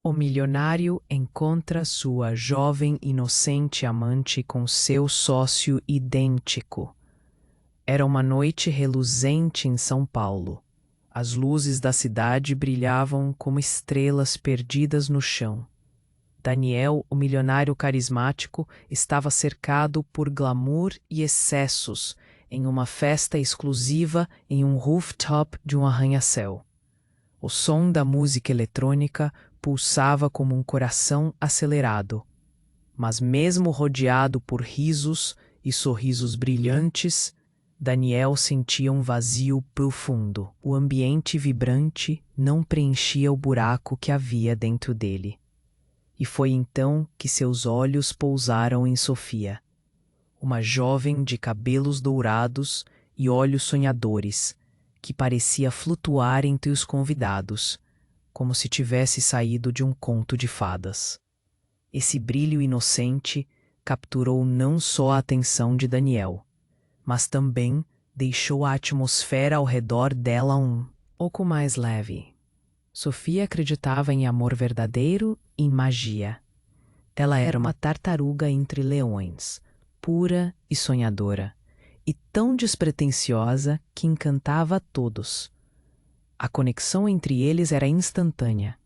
O milionário encontra sua jovem inocente amante com seu sócio idêntico. Era uma noite reluzente em São Paulo. As luzes da cidade brilhavam como estrelas perdidas no chão. Daniel, o milionário carismático, estava cercado por glamour e excessos em uma festa exclusiva em um rooftop de um arranha-céu. O som da música eletrônica pulsava como um coração acelerado. Mas mesmo rodeado por risos e sorrisos brilhantes, Daniel sentia um vazio profundo. O ambiente vibrante não preenchia o buraco que havia dentro dele. E foi então que seus olhos pousaram em Sofia, uma jovem de cabelos dourados e olhos sonhadores, que parecia flutuar entre os convidados, como se tivesse saído de um conto de fadas. Esse brilho inocente capturou não só a atenção de Daniel, mas também deixou a atmosfera ao redor dela um pouco mais leve. Sofia acreditava em amor verdadeiro e em magia. Ela era uma tartaruga entre leões, pura e sonhadora, e tão despretensiosa que encantava a todos. A conexão entre eles era instantânea.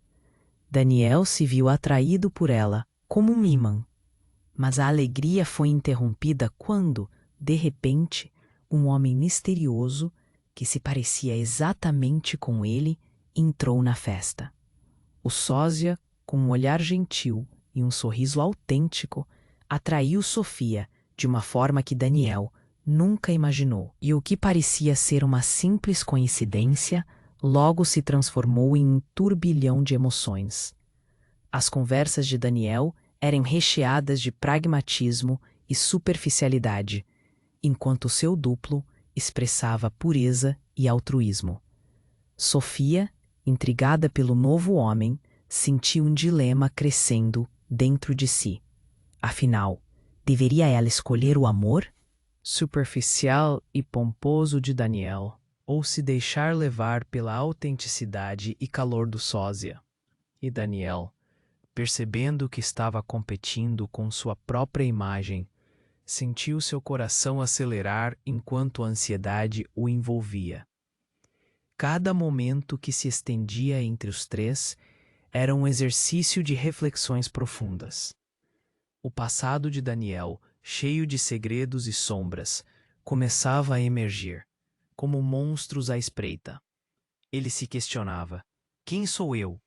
Daniel se viu atraído por ela, como um ímã. Mas a alegria foi interrompida quando, de repente, um homem misterioso, que se parecia exatamente com ele, entrou na festa. O sósia, com um olhar gentil e um sorriso autêntico, atraiu Sofia de uma forma que Daniel nunca imaginou. E o que parecia ser uma simples coincidência, logo se transformou em um turbilhão de emoções. As conversas de Daniel eram recheadas de pragmatismo e superficialidade, enquanto seu duplo expressava pureza e altruísmo. Sofia, intrigada pelo novo homem, sentiu um dilema crescendo dentro de si. Afinal, deveria ela escolher o amor superficial e pomposo de Daniel, ou se deixar levar pela autenticidade e calor do sósia? E Daniel, percebendo que estava competindo com sua própria imagem, sentiu seu coração acelerar enquanto a ansiedade o envolvia. Cada momento que se estendia entre os três era um exercício de reflexões profundas. O passado de Daniel, cheio de segredos e sombras, começava a emergir, como monstros à espreita. Ele se questionava: quem sou eu?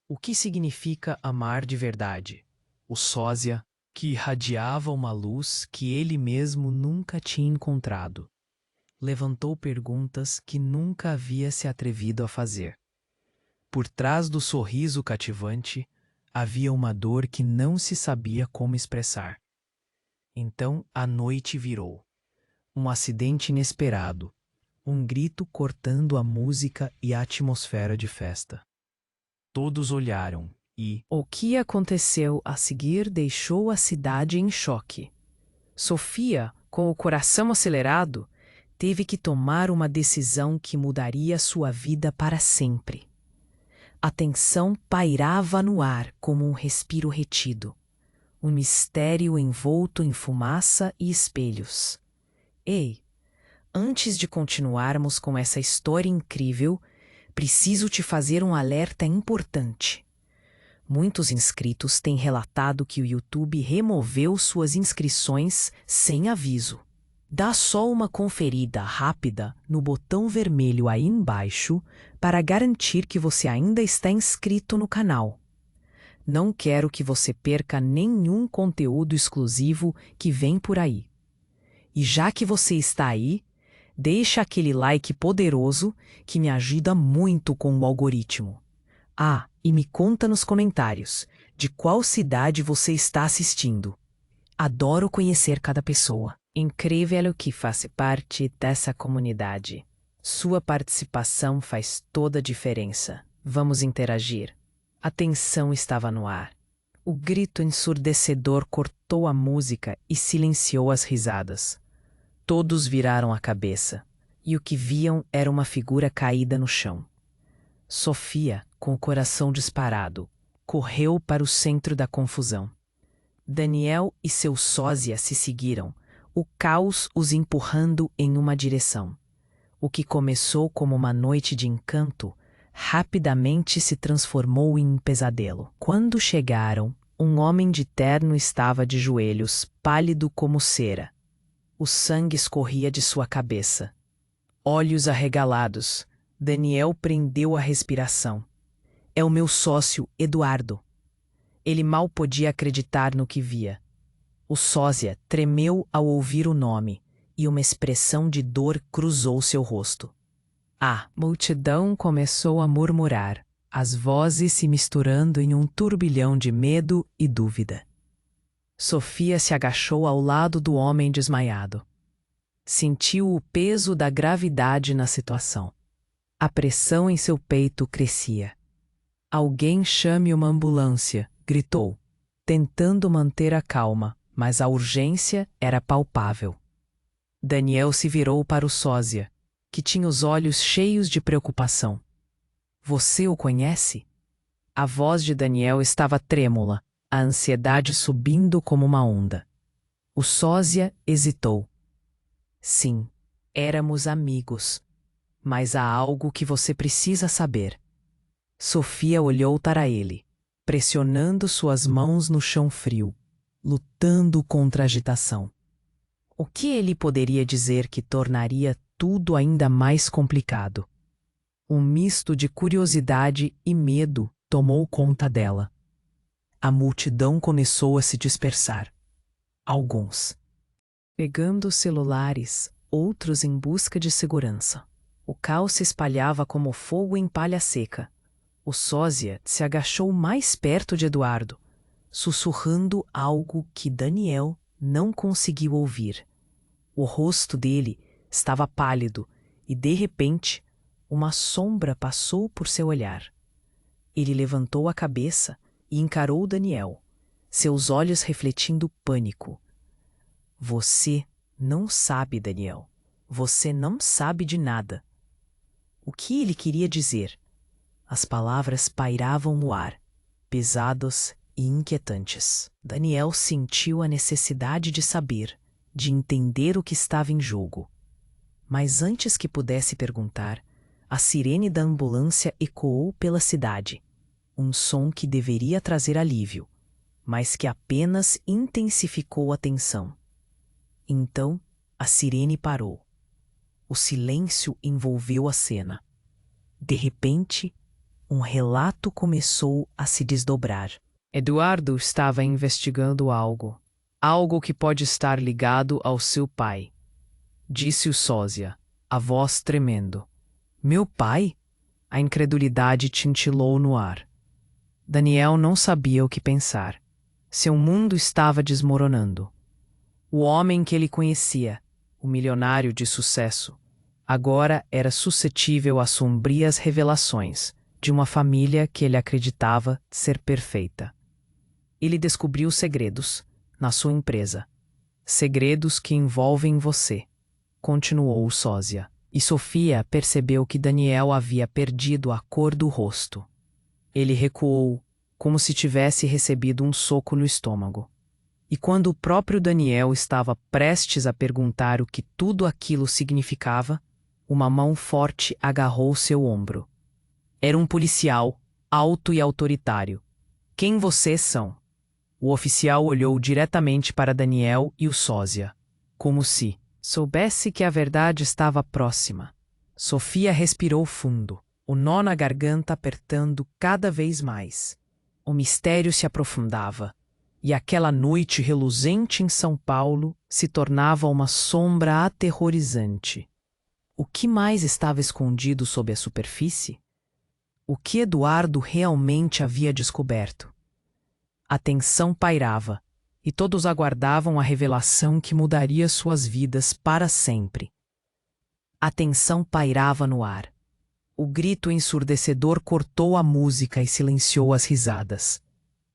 O que significa amar de verdade? O sósia, que irradiava uma luz que ele mesmo nunca tinha encontrado, levantou perguntas que nunca havia se atrevido a fazer. Por trás do sorriso cativante, havia uma dor que não se sabia como expressar. Então a noite virou. Um acidente inesperado, um grito cortando a música e a atmosfera de festa. Todos olharam e o que aconteceu a seguir deixou a cidade em choque. Sofia, com o coração acelerado, teve que tomar uma decisão que mudaria sua vida para sempre. A tensão pairava no ar como um respiro retido, um mistério envolto em fumaça e espelhos. Ei, antes de continuarmos com essa história incrível, preciso te fazer um alerta importante. Muitos inscritos têm relatado que o YouTube removeu suas inscrições sem aviso. Dá só uma conferida rápida no botão vermelho aí embaixo para garantir que você ainda está inscrito no canal. Não quero que você perca nenhum conteúdo exclusivo que vem por aí. E já que você está aí, deixa aquele like poderoso que me ajuda muito com o algoritmo. Ah, e me conta nos comentários de qual cidade você está assistindo. Adoro conhecer cada pessoa. Incrível que faz parte dessa comunidade. Sua participação faz toda a diferença. Vamos interagir. A tensão estava no ar. O grito ensurdecedor cortou a música e silenciou as risadas. Todos viraram a cabeça, e o que viam era uma figura caída no chão. Sofia, com o coração disparado, correu para o centro da confusão. Daniel e seu sósia se seguiram, o caos os empurrando em uma direção. O que começou como uma noite de encanto, rapidamente se transformou em um pesadelo. Quando chegaram, um homem de terno estava de joelhos, pálido como cera. O sangue escorria de sua cabeça. Olhos arregalados, Daniel prendeu a respiração. É o meu sócio, Eduardo. Ele mal podia acreditar no que via. O sósia tremeu ao ouvir o nome, e uma expressão de dor cruzou seu rosto. A multidão começou a murmurar, as vozes se misturando em um turbilhão de medo e dúvida. Sofia se agachou ao lado do homem desmaiado. Sentiu o peso da gravidade na situação. A pressão em seu peito crescia. Alguém chame uma ambulância, gritou, tentando manter a calma, mas a urgência era palpável. Daniel se virou para o sósia, que tinha os olhos cheios de preocupação. Você o conhece? A voz de Daniel estava trêmula, a ansiedade subindo como uma onda. O sósia hesitou. Sim, éramos amigos. Mas há algo que você precisa saber. Sofia olhou para ele, pressionando suas mãos no chão frio, lutando contra a agitação. O que ele poderia dizer que tornaria tudo ainda mais complicado? Um misto de curiosidade e medo tomou conta dela. A multidão começou a se dispersar. Alguns pegando celulares, outros em busca de segurança. O caos se espalhava como fogo em palha seca. O sósia se agachou mais perto de Eduardo, sussurrando algo que Daniel não conseguiu ouvir. O rosto dele estava pálido e, de repente, uma sombra passou por seu olhar. Ele levantou a cabeça e encarou Daniel, seus olhos refletindo pânico. Você não sabe, Daniel. Você não sabe de nada. O que ele queria dizer? As palavras pairavam no ar, pesadas e inquietantes. Daniel sentiu a necessidade de saber, de entender o que estava em jogo. Mas antes que pudesse perguntar, a sirene da ambulância ecoou pela cidade, um som que deveria trazer alívio, mas que apenas intensificou a tensão. Então, a sirene parou. O silêncio envolveu a cena. De repente, um relato começou a se desdobrar. Eduardo estava investigando algo. Algo que pode estar ligado ao seu pai. Disse o sósia, a voz tremendo. Meu pai? A incredulidade tintilou no ar. Daniel não sabia o que pensar. Seu mundo estava desmoronando. O homem que ele conhecia, o milionário de sucesso, agora era suscetível a sombrias revelações de uma família que ele acreditava ser perfeita. Ele descobriu segredos na sua empresa. Segredos que envolvem você, continuou o sósia. E Sofia percebeu que Daniel havia perdido a cor do rosto. Ele recuou, como se tivesse recebido um soco no estômago. E quando o próprio Daniel estava prestes a perguntar o que tudo aquilo significava, uma mão forte agarrou seu ombro. Era um policial, alto e autoritário. Quem vocês são? O oficial olhou diretamente para Daniel e o sósia, como se soubesse que a verdade estava próxima. Sofia respirou fundo, o nó na garganta apertando cada vez mais. O mistério se aprofundava, e aquela noite reluzente em São Paulo se tornava uma sombra aterrorizante. O que mais estava escondido sob a superfície? O que Eduardo realmente havia descoberto? A tensão pairava, e todos aguardavam a revelação que mudaria suas vidas para sempre. A tensão pairava no ar. O grito ensurdecedor cortou a música e silenciou as risadas.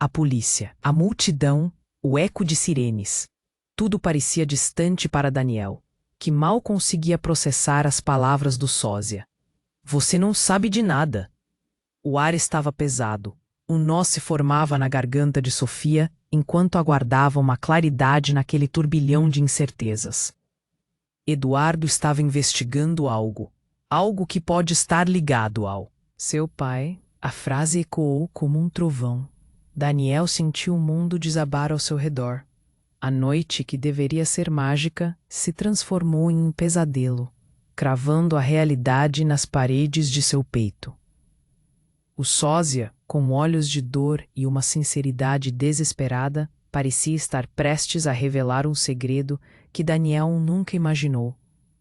A polícia, a multidão, o eco de sirenes. Tudo parecia distante para Daniel, que mal conseguia processar as palavras do sósia. Você não sabe de nada. O ar estava pesado, Um nó se formava na garganta de Sofia enquanto aguardava uma claridade naquele turbilhão de incertezas. Eduardo estava investigando algo, algo que pode estar ligado ao seu pai. A frase ecoou como um trovão. Daniel sentiu o mundo desabar ao seu redor. A noite, que deveria ser mágica, se transformou em um pesadelo, cravando a realidade nas paredes de seu peito. O sósia, com olhos de dor e uma sinceridade desesperada, parecia estar prestes a revelar um segredo que Daniel nunca imaginou.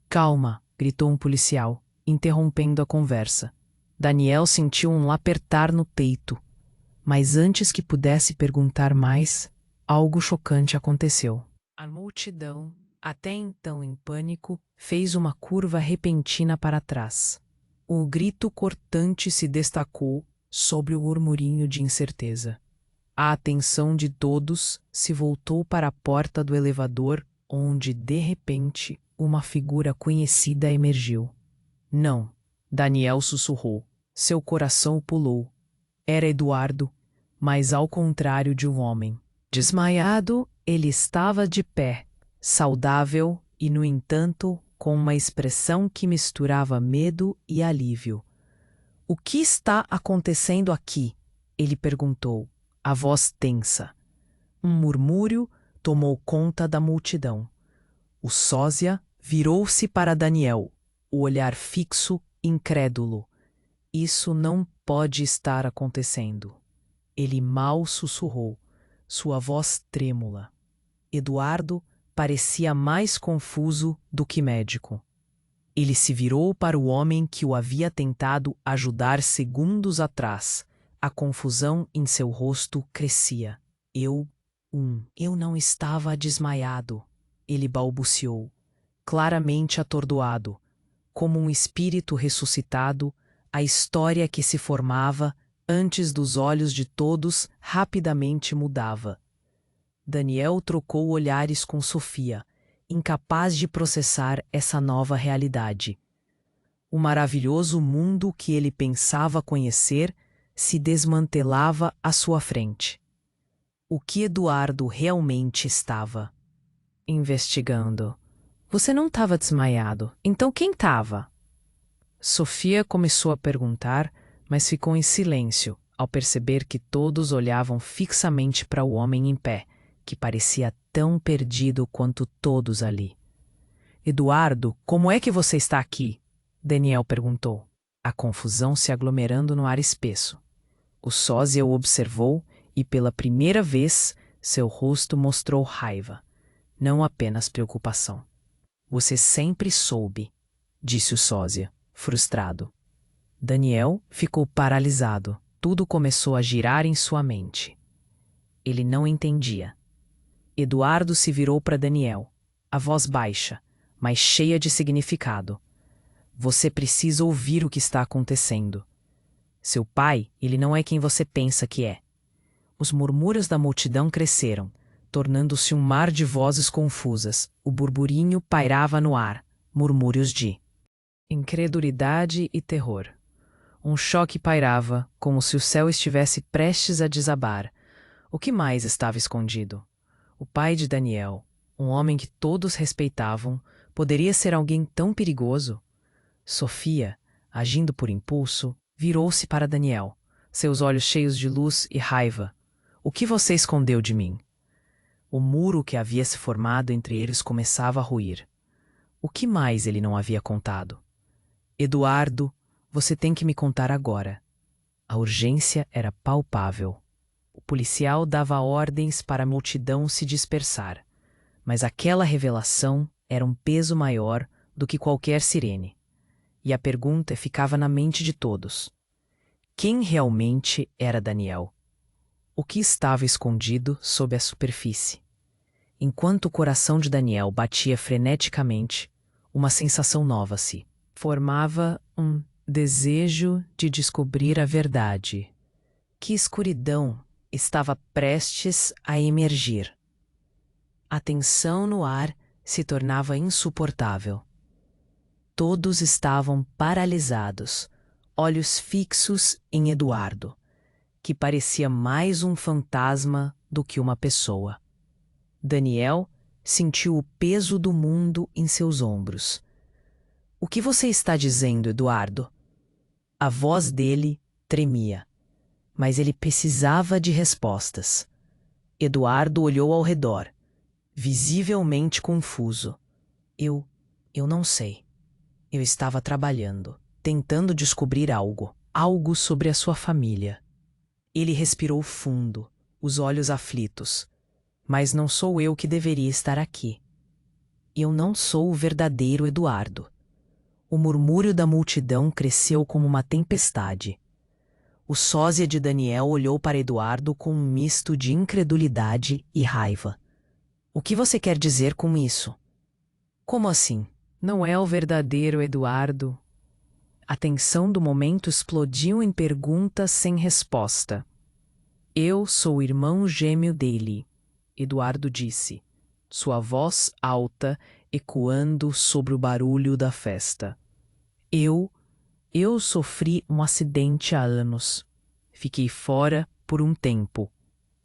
"Calma", gritou um policial, interrompendo a conversa. Daniel sentiu um apertar no peito, mas antes que pudesse perguntar mais, algo chocante aconteceu. A multidão, até então em pânico, fez uma curva repentina para trás. O grito cortante se destacou sobre o murmurinho de incerteza. A atenção de todos se voltou para a porta do elevador, onde, de repente, uma figura conhecida emergiu. "Não", Daniel sussurrou. Seu coração pulou. Era Eduardo, mas ao contrário de um homem. Desmaiado, ele estava de pé, saudável e, no entanto, com uma expressão que misturava medo e alívio. "O que está acontecendo aqui?", ele perguntou, a voz tensa. Um murmúrio tomou conta da multidão. O sósia virou-se para Daniel, o olhar fixo, incrédulo. "Isso não pode estar acontecendo", ele mal sussurrou, sua voz trêmula. Eduardo parecia mais confuso do que médico. Ele se virou para o homem que o havia tentado ajudar segundos atrás. A confusão em seu rosto crescia. Eu não estava desmaiado", ele balbuciou, claramente atordoado. Como um espírito ressuscitado, a história que se formava antes dos olhos de todos rapidamente mudava. Daniel trocou olhares com Sofia, incapaz de processar essa nova realidade. O maravilhoso mundo que ele pensava conhecer se desmantelava à sua frente. O que Eduardo realmente estava investigando? "Você não estava desmaiado, então quem estava?", Sofia começou a perguntar, mas ficou em silêncio ao perceber que todos olhavam fixamente para o homem em pé, que parecia tão perdido quanto todos ali. "Eduardo, como é que você está aqui?", Daniel perguntou, a confusão se aglomerando no ar espesso. O sósia o observou e, pela primeira vez, seu rosto mostrou raiva, não apenas preocupação. "Você sempre soube", disse o sósia, frustrado. Daniel ficou paralisado. Tudo começou a girar em sua mente. Ele não entendia. Eduardo se virou para Daniel, a voz baixa, mas cheia de significado. "Você precisa ouvir o que está acontecendo. Seu pai, ele não é quem você pensa que é." Os murmúrios da multidão cresceram, tornando-se um mar de vozes confusas. O burburinho pairava no ar, murmúrios de incredulidade e terror. Um choque pairava, como se o céu estivesse prestes a desabar. O que mais estava escondido? O pai de Daniel, um homem que todos respeitavam, poderia ser alguém tão perigoso? Sofia, agindo por impulso, virou-se para Daniel, seus olhos cheios de luz e raiva. "O que você escondeu de mim?" O muro que havia se formado entre eles começava a ruir. O que mais ele não havia contado? "Eduardo, você tem que me contar agora." A urgência era palpável. O policial dava ordens para a multidão se dispersar, mas aquela revelação era um peso maior do que qualquer sirene. E a pergunta ficava na mente de todos. Quem realmente era Daniel? O que estava escondido sob a superfície? Enquanto o coração de Daniel batia freneticamente, uma sensação nova se formava, um desejo de descobrir a verdade. Que escuridão estava prestes a emergir. A tensão no ar se tornava insuportável. Todos estavam paralisados, olhos fixos em Eduardo. que parecia mais um fantasma do que uma pessoa. Daniel sentiu o peso do mundo em seus ombros. "O que você está dizendo, Eduardo?" A voz dele tremia, mas ele precisava de respostas. Eduardo olhou ao redor, visivelmente confuso. Eu não sei. Eu estava trabalhando, tentando descobrir algo sobre a sua família." Ele respirou fundo, os olhos aflitos. "Mas não sou eu que deveria estar aqui. Eu não sou o verdadeiro Eduardo." O murmúrio da multidão cresceu como uma tempestade. O sósia de Daniel olhou para Eduardo com um misto de incredulidade e raiva. "O que você quer dizer com isso?" "Como assim? Não é o verdadeiro Eduardo?" A tensão do momento explodiu em perguntas sem resposta. "Eu sou o irmão gêmeo dele", Eduardo disse, sua voz alta ecoando sobre o barulho da festa. Eu sofri um acidente há anos. Fiquei fora por um tempo.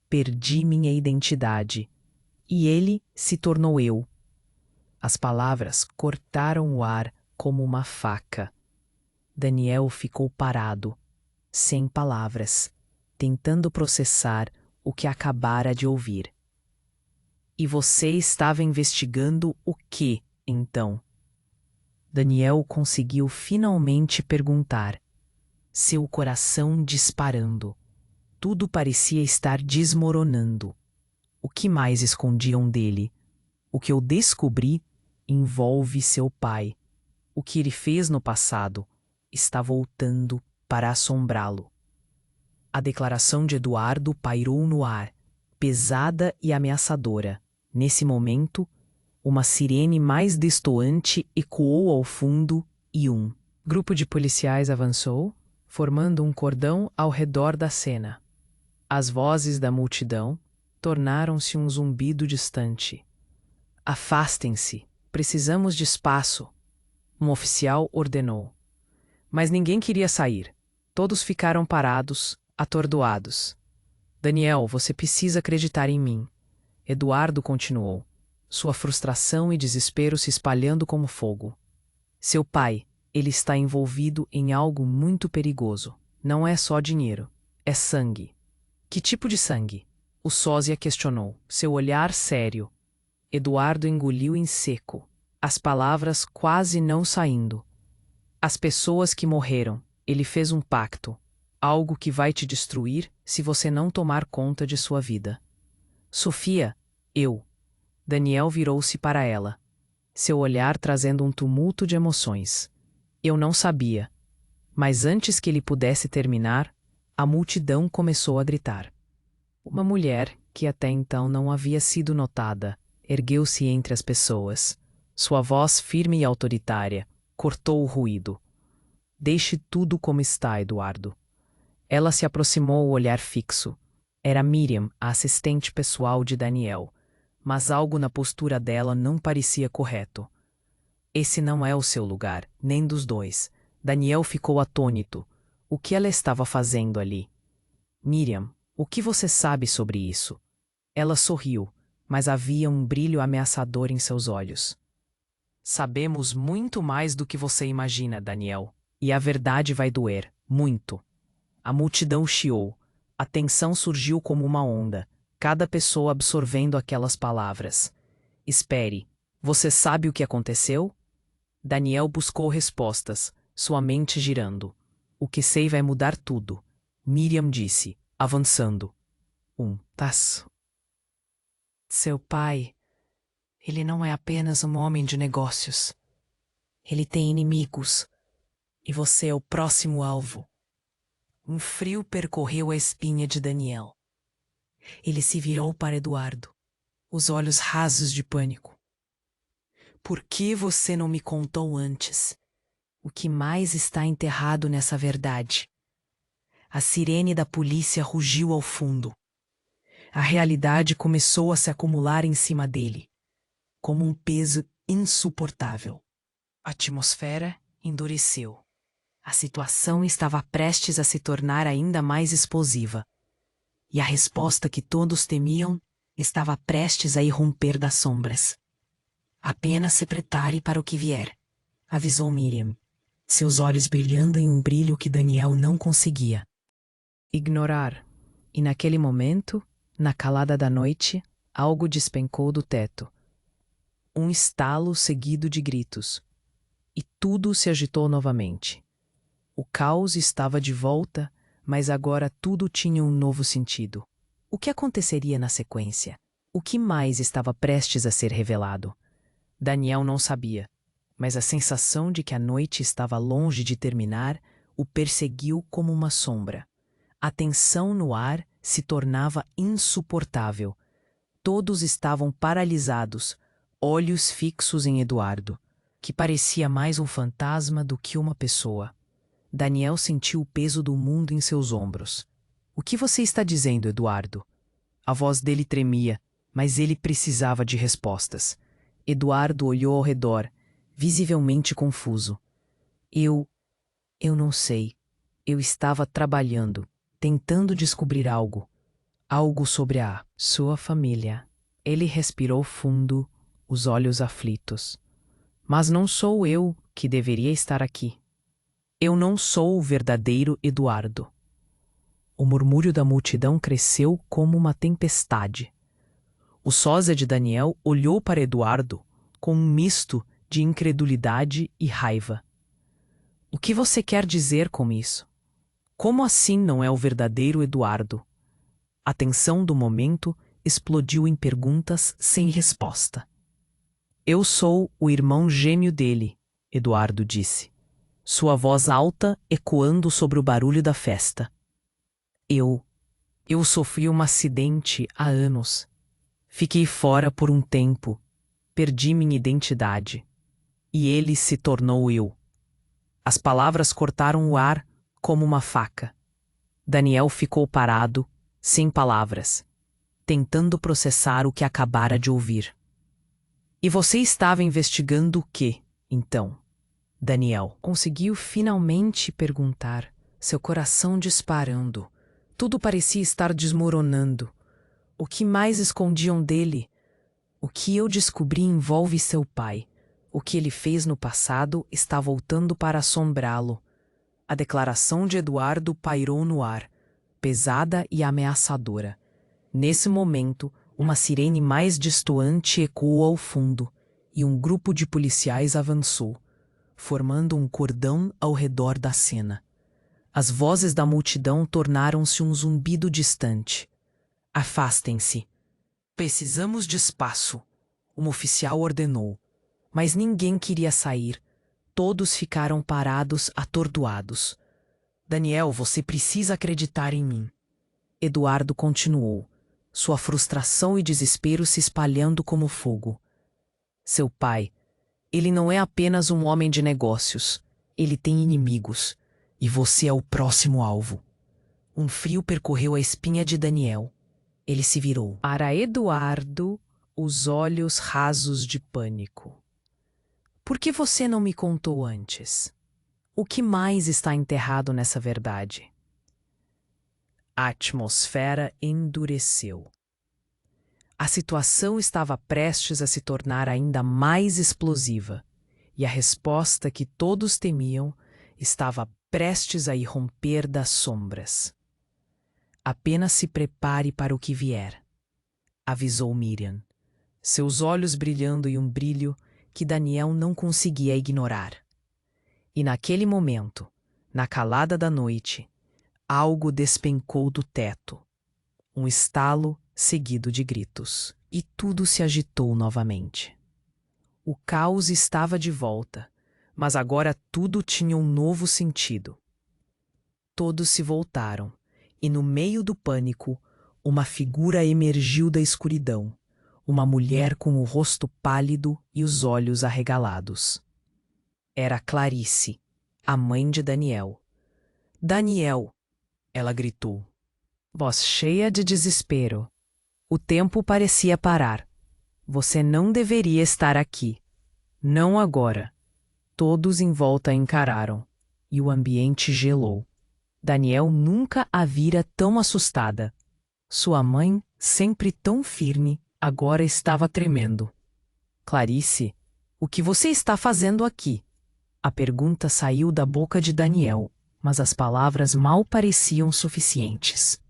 Perdi minha identidade. E ele se tornou eu." As palavras cortaram o ar como uma faca. Daniel ficou parado, sem palavras, tentando processar o que acabara de ouvir. "E você estava investigando o quê, então?" Daniel conseguiu finalmente perguntar, seu coração disparando. Tudo parecia estar desmoronando. O que mais escondiam dele? O que eu descobri envolve seu pai. O que ele fez no passado está voltando para assombrá-lo. A declaração de Eduardo pairou no ar, pesada e ameaçadora. Nesse momento, uma sirene mais destoante ecoou ao fundo e um grupo de policiais avançou, formando um cordão ao redor da cena. As vozes da multidão tornaram-se um zumbido distante. "Afastem-se, precisamos de espaço", um oficial ordenou. Mas ninguém queria sair. Todos ficaram parados, atordoados. "Daniel, você precisa acreditar em mim", Eduardo continuou, sua frustração e desespero se espalhando como fogo. "Seu pai, ele está envolvido em algo muito perigoso. Não é só dinheiro, é sangue." "Que tipo de sangue?" O sósia questionou, seu olhar sério. Eduardo engoliu em seco, as palavras quase não saindo. "As pessoas que morreram, ele fez um pacto, algo que vai te destruir se você não tomar conta de sua vida." "Sofia, Daniel virou-se para ela, seu olhar trazendo um tumulto de emoções. "Eu não sabia." Mas antes que ele pudesse terminar, a multidão começou a gritar. Uma mulher, que até então não havia sido notada, ergueu-se entre as pessoas. Sua voz firme e autoritária cortou o ruído. "Deixe tudo como está, Eduardo." Ela se aproximou, o olhar fixo. Era Miriam, a assistente pessoal de Daniel, mas algo na postura dela não parecia correto. "Esse não é o seu lugar, nem dos dois." Daniel ficou atônito. O que ela estava fazendo ali? "Miriam, o que você sabe sobre isso?" Ela sorriu, mas havia um brilho ameaçador em seus olhos. "Sabemos muito mais do que você imagina, Daniel. E a verdade vai doer, muito." A multidão chiou. A tensão surgiu como uma onda, cada pessoa absorvendo aquelas palavras. "Espere, você sabe o que aconteceu?" Daniel buscou respostas, sua mente girando. "O que sei vai mudar tudo", Miriam disse, avançando. "Tas. Seu pai, ele não é apenas um homem de negócios. Ele tem inimigos. E você é o próximo alvo." Um frio percorreu a espinha de Daniel. Ele se virou para Eduardo, os olhos rasos de pânico. "Por que você não me contou antes? O que mais está enterrado nessa verdade?" A sirene da polícia rugiu ao fundo. A realidade começou a se acumular em cima dele, como um peso insuportável. A atmosfera endureceu. A situação estava prestes a se tornar ainda mais explosiva. e a resposta que todos temiam estava prestes a irromper das sombras. Apenas se prepare para o que vier, avisou Miriam, seus olhos brilhando em um brilho que Daniel não conseguia ignorar. E naquele momento, na calada da noite, algo despencou do teto. Um estalo seguido de gritos. E tudo se agitou novamente. O caos estava de volta, mas agora tudo tinha um novo sentido. O que aconteceria na sequência? O que mais estava prestes a ser revelado? Daniel não sabia, mas a sensação de que a noite estava longe de terminar o perseguiu como uma sombra. A tensão no ar se tornava insuportável. Todos estavam paralisados, olhos fixos em Eduardo, que parecia mais um fantasma do que uma pessoa. Daniel sentiu o peso do mundo em seus ombros. O que você está dizendo, Eduardo? A voz dele tremia, mas ele precisava de respostas. Eduardo olhou ao redor, visivelmente confuso. Eu não sei. Eu estava trabalhando, tentando descobrir algo. Algo sobre a sua família. Ele respirou fundo, os olhos aflitos. Mas não sou eu que deveria estar aqui. Eu não sou o verdadeiro Eduardo. O murmúrio da multidão cresceu como uma tempestade. O sósia de Daniel olhou para Eduardo com um misto de incredulidade e raiva. O que você quer dizer com isso? Como assim não é o verdadeiro Eduardo? A tensão do momento explodiu em perguntas sem resposta. Eu sou o irmão gêmeo dele, Eduardo disse, sua voz alta ecoando sobre o barulho da festa. Eu sofri um acidente há anos. Fiquei fora por um tempo, perdi minha identidade. E ele se tornou eu. As palavras cortaram o ar como uma faca. Daniel ficou parado, sem palavras, tentando processar o que acabara de ouvir. E você estava investigando o quê, então? Daniel conseguiu finalmente perguntar, seu coração disparando. Tudo parecia estar desmoronando. O que mais escondiam dele? O que eu descobri envolve seu pai. O que ele fez no passado está voltando para assombrá-lo. A declaração de Eduardo pairou no ar, pesada e ameaçadora. Nesse momento, uma sirene mais distoante ecoou ao fundo, e um grupo de policiais avançou, formando um cordão ao redor da cena. As vozes da multidão tornaram-se um zumbido distante. Afastem-se. Precisamos de espaço, um oficial ordenou. Mas ninguém queria sair. Todos ficaram parados, atordoados. Daniel, você precisa acreditar em mim. Eduardo continuou, sua frustração e desespero se espalhando como fogo. Seu pai, ele não é apenas um homem de negócios. Ele tem inimigos. E você é o próximo alvo. Um frio percorreu a espinha de Daniel. Ele se virou. Para Eduardo, os olhos rasos de pânico. Por que você não me contou antes? O que mais está enterrado nessa verdade? A atmosfera endureceu. A situação estava prestes a se tornar ainda mais explosiva, e a resposta que todos temiam estava prestes a irromper das sombras. Apenas se prepare para o que vier, avisou Miriam, seus olhos brilhando em um brilho que Daniel não conseguia ignorar. E naquele momento, na calada da noite, algo despencou do teto. Um estalo seguido de gritos. E tudo se agitou novamente. O caos estava de volta, mas agora tudo tinha um novo sentido. Todos se voltaram, e no meio do pânico, uma figura emergiu da escuridão. Uma mulher com o rosto pálido e os olhos arregalados. Era Clarice, a mãe de Daniel. Daniel! Ela gritou, voz cheia de desespero. O tempo parecia parar. Você não deveria estar aqui. Não agora. Todos em volta encararam, e o ambiente gelou. Daniel nunca a vira tão assustada. Sua mãe, sempre tão firme, agora estava tremendo. Clarice, o que você está fazendo aqui? A pergunta saiu da boca de Daniel, mas as palavras mal pareciam suficientes.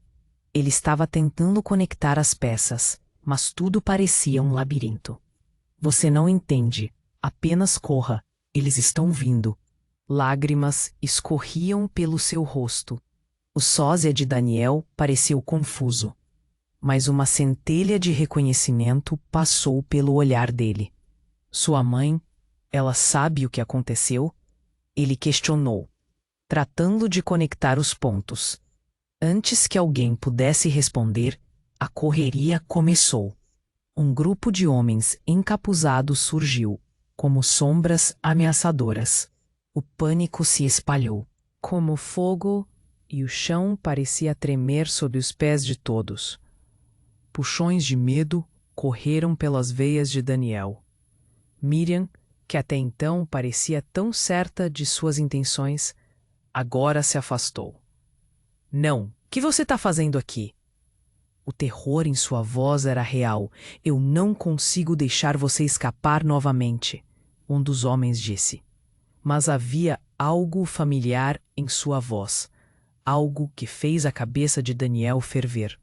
Ele estava tentando conectar as peças, mas tudo parecia um labirinto. Você não entende. Apenas corra. Eles estão vindo. Lágrimas escorriam pelo seu rosto. O sósia de Daniel pareceu confuso, mas uma centelha de reconhecimento passou pelo olhar dele. Sua mãe, ela sabe o que aconteceu? Ele questionou, tratando de conectar os pontos. Antes que alguém pudesse responder, a correria começou. Um grupo de homens encapuzados surgiu, como sombras ameaçadoras. O pânico se espalhou, como fogo, e o chão parecia tremer sob os pés de todos. Puxões de medo correram pelas veias de Daniel. Miriam, que até então parecia tão certa de suas intenções, agora se afastou. Não, o que você está fazendo aqui? O terror em sua voz era real. Eu não consigo deixar você escapar novamente, um dos homens disse. Mas havia algo familiar em sua voz, algo que fez a cabeça de Daniel ferver.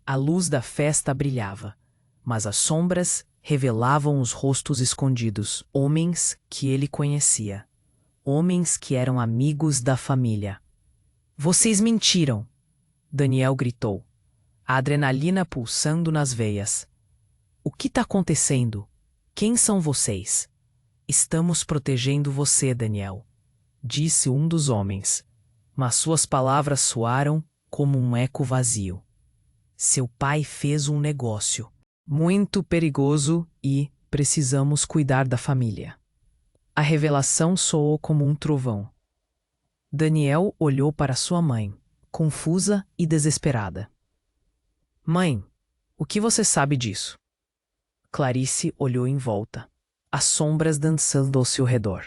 A luz da festa brilhava, mas as sombras revelavam os rostos escondidos, homens que ele conhecia, homens que eram amigos da família. Vocês mentiram! Daniel gritou, a adrenalina pulsando nas veias. O que está acontecendo? Quem são vocês? Estamos protegendo você, Daniel, disse um dos homens, mas suas palavras soaram como um eco vazio. Seu pai fez um negócio muito perigoso e precisamos cuidar da família. A revelação soou como um trovão. Daniel olhou para sua mãe, confusa e desesperada. Mãe, o que você sabe disso? Clarice olhou em volta, as sombras dançando ao seu redor.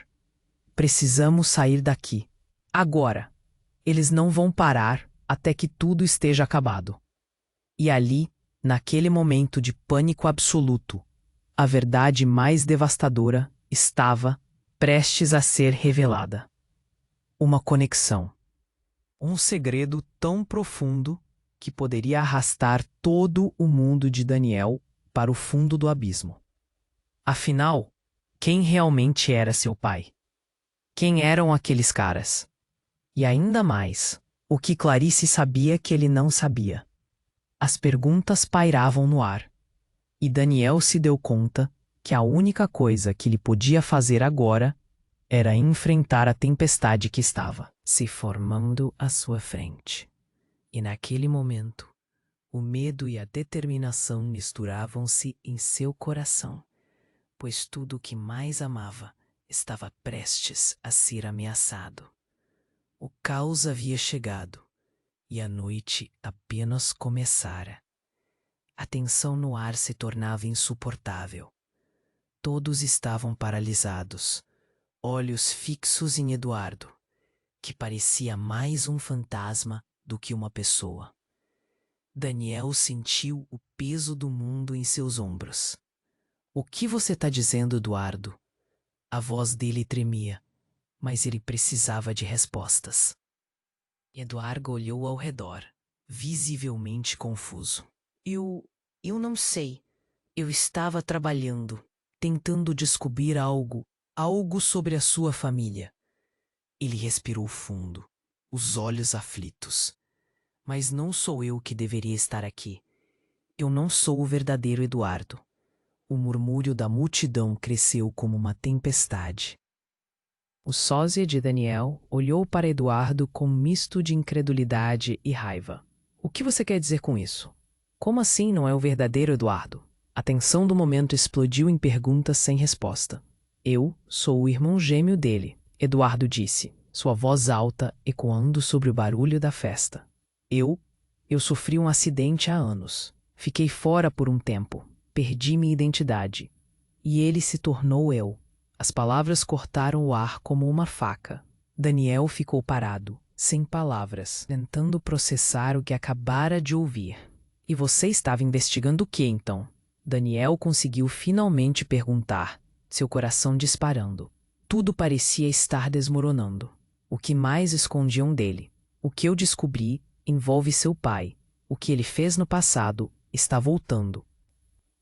Precisamos sair daqui. Agora. Eles não vão parar até que tudo esteja acabado. E ali, naquele momento de pânico absoluto, a verdade mais devastadora estava prestes a ser revelada. Uma conexão. Um segredo tão profundo que poderia arrastar todo o mundo de Daniel para o fundo do abismo. Afinal, quem realmente era seu pai? Quem eram aqueles caras? E ainda mais, o que Clarice sabia que ele não sabia. As perguntas pairavam no ar. E Daniel se deu conta que a única coisa que ele podia fazer agora era enfrentar a tempestade que estava se formando à sua frente. E naquele momento, o medo e a determinação misturavam-se em seu coração, pois tudo o que mais amava estava prestes a ser ameaçado. O caos havia chegado e a noite apenas começara. A tensão no ar se tornava insuportável. Todos estavam paralisados, olhos fixos em Eduardo, que parecia mais um fantasma do que uma pessoa. Daniel sentiu o peso do mundo em seus ombros. O que você está dizendo, Eduardo? A voz dele tremia, mas ele precisava de respostas. Eduardo olhou ao redor, visivelmente confuso. Eu não sei. Eu estava trabalhando, tentando descobrir algo sobre a sua família. Ele respirou fundo, os olhos aflitos. Mas não sou eu que deveria estar aqui. Eu não sou o verdadeiro Eduardo. O murmúrio da multidão cresceu como uma tempestade. O sósia de Daniel olhou para Eduardo com um misto de incredulidade e raiva. O que você quer dizer com isso? Como assim não é o verdadeiro Eduardo? A tensão do momento explodiu em perguntas sem resposta. Eu sou o irmão gêmeo dele, Eduardo disse, sua voz alta ecoando sobre o barulho da festa. Eu sofri um acidente há anos. Fiquei fora por um tempo. Perdi minha identidade. E ele se tornou eu. As palavras cortaram o ar como uma faca. Daniel ficou parado, sem palavras, tentando processar o que acabara de ouvir. E você estava investigando o que, então? Daniel conseguiu finalmente perguntar, seu coração disparando. Tudo parecia estar desmoronando. O que mais escondiam dele? O que eu descobri envolve seu pai. O que ele fez no passado está voltando.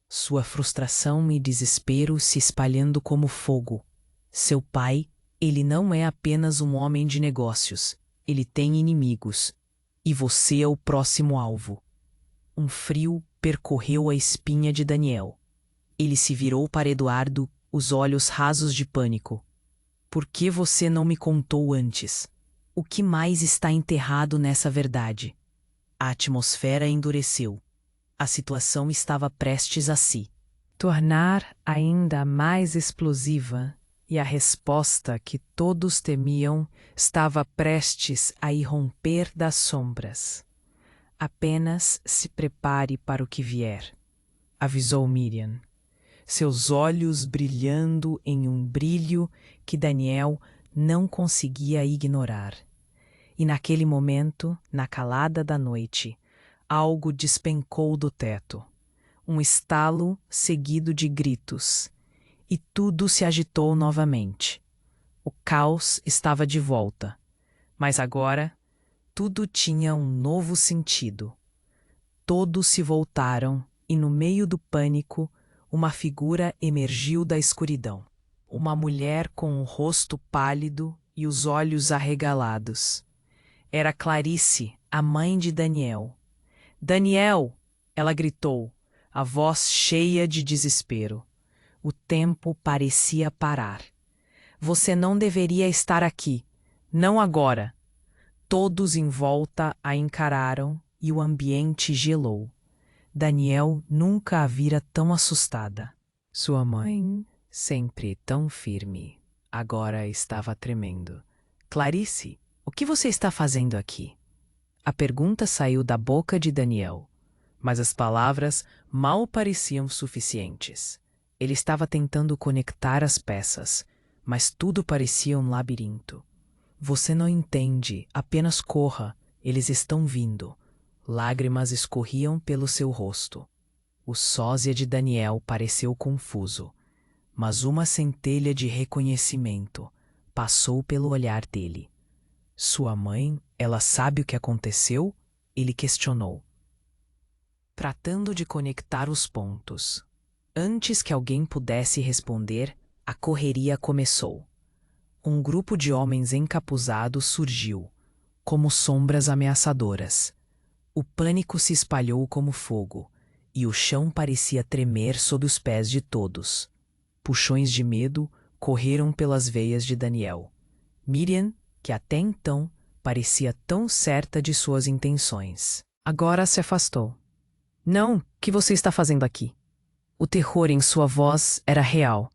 Sua frustração e desespero se espalhando como fogo. Seu pai, ele não é apenas um homem de negócios. Ele tem inimigos. E você é o próximo alvo. Um frio percorreu a espinha de Daniel. Ele se virou para Eduardo, os olhos rasos de pânico. Por que você não me contou antes? O que mais está enterrado nessa verdade? A atmosfera endureceu. A situação estava prestes a se tornar ainda mais explosiva, e a resposta que todos temiam estava prestes a irromper das sombras. Apenas se prepare para o que vier, avisou Miriam, seus olhos brilhando em um brilho que Daniel não conseguia ignorar. E naquele momento, na calada da noite, algo despencou do teto. Um estalo seguido de gritos. E tudo se agitou novamente. O caos estava de volta. Mas agora, tudo tinha um novo sentido. Todos se voltaram e, no meio do pânico, uma figura emergiu da escuridão. Uma mulher com o rosto pálido e os olhos arregalados. Era Clarice, a mãe de Daniel. Daniel! Ela gritou, a voz cheia de desespero. O tempo parecia parar. Você não deveria estar aqui. Não agora. Todos em volta a encararam e o ambiente gelou. Daniel nunca a vira tão assustada. Sua mãe, sempre tão firme, agora estava tremendo. Clarice, o que você está fazendo aqui? A pergunta saiu da boca de Daniel, mas as palavras mal pareciam suficientes. Ele estava tentando conectar as peças, mas tudo parecia um labirinto. Você não entende, apenas corra, eles estão vindo. Lágrimas escorriam pelo seu rosto. O sósia de Daniel pareceu confuso, mas uma centelha de reconhecimento passou pelo olhar dele. Sua mãe, ela sabe o que aconteceu? Ele questionou, tratando de conectar os pontos. Antes que alguém pudesse responder, a correria começou. Um grupo de homens encapuzados surgiu, como sombras ameaçadoras. O pânico se espalhou como fogo, e o chão parecia tremer sob os pés de todos. Puxões de medo correram pelas veias de Daniel. Miriam, que até então parecia tão certa de suas intenções, agora se afastou. Não, o que você está fazendo aqui? O terror em sua voz era real.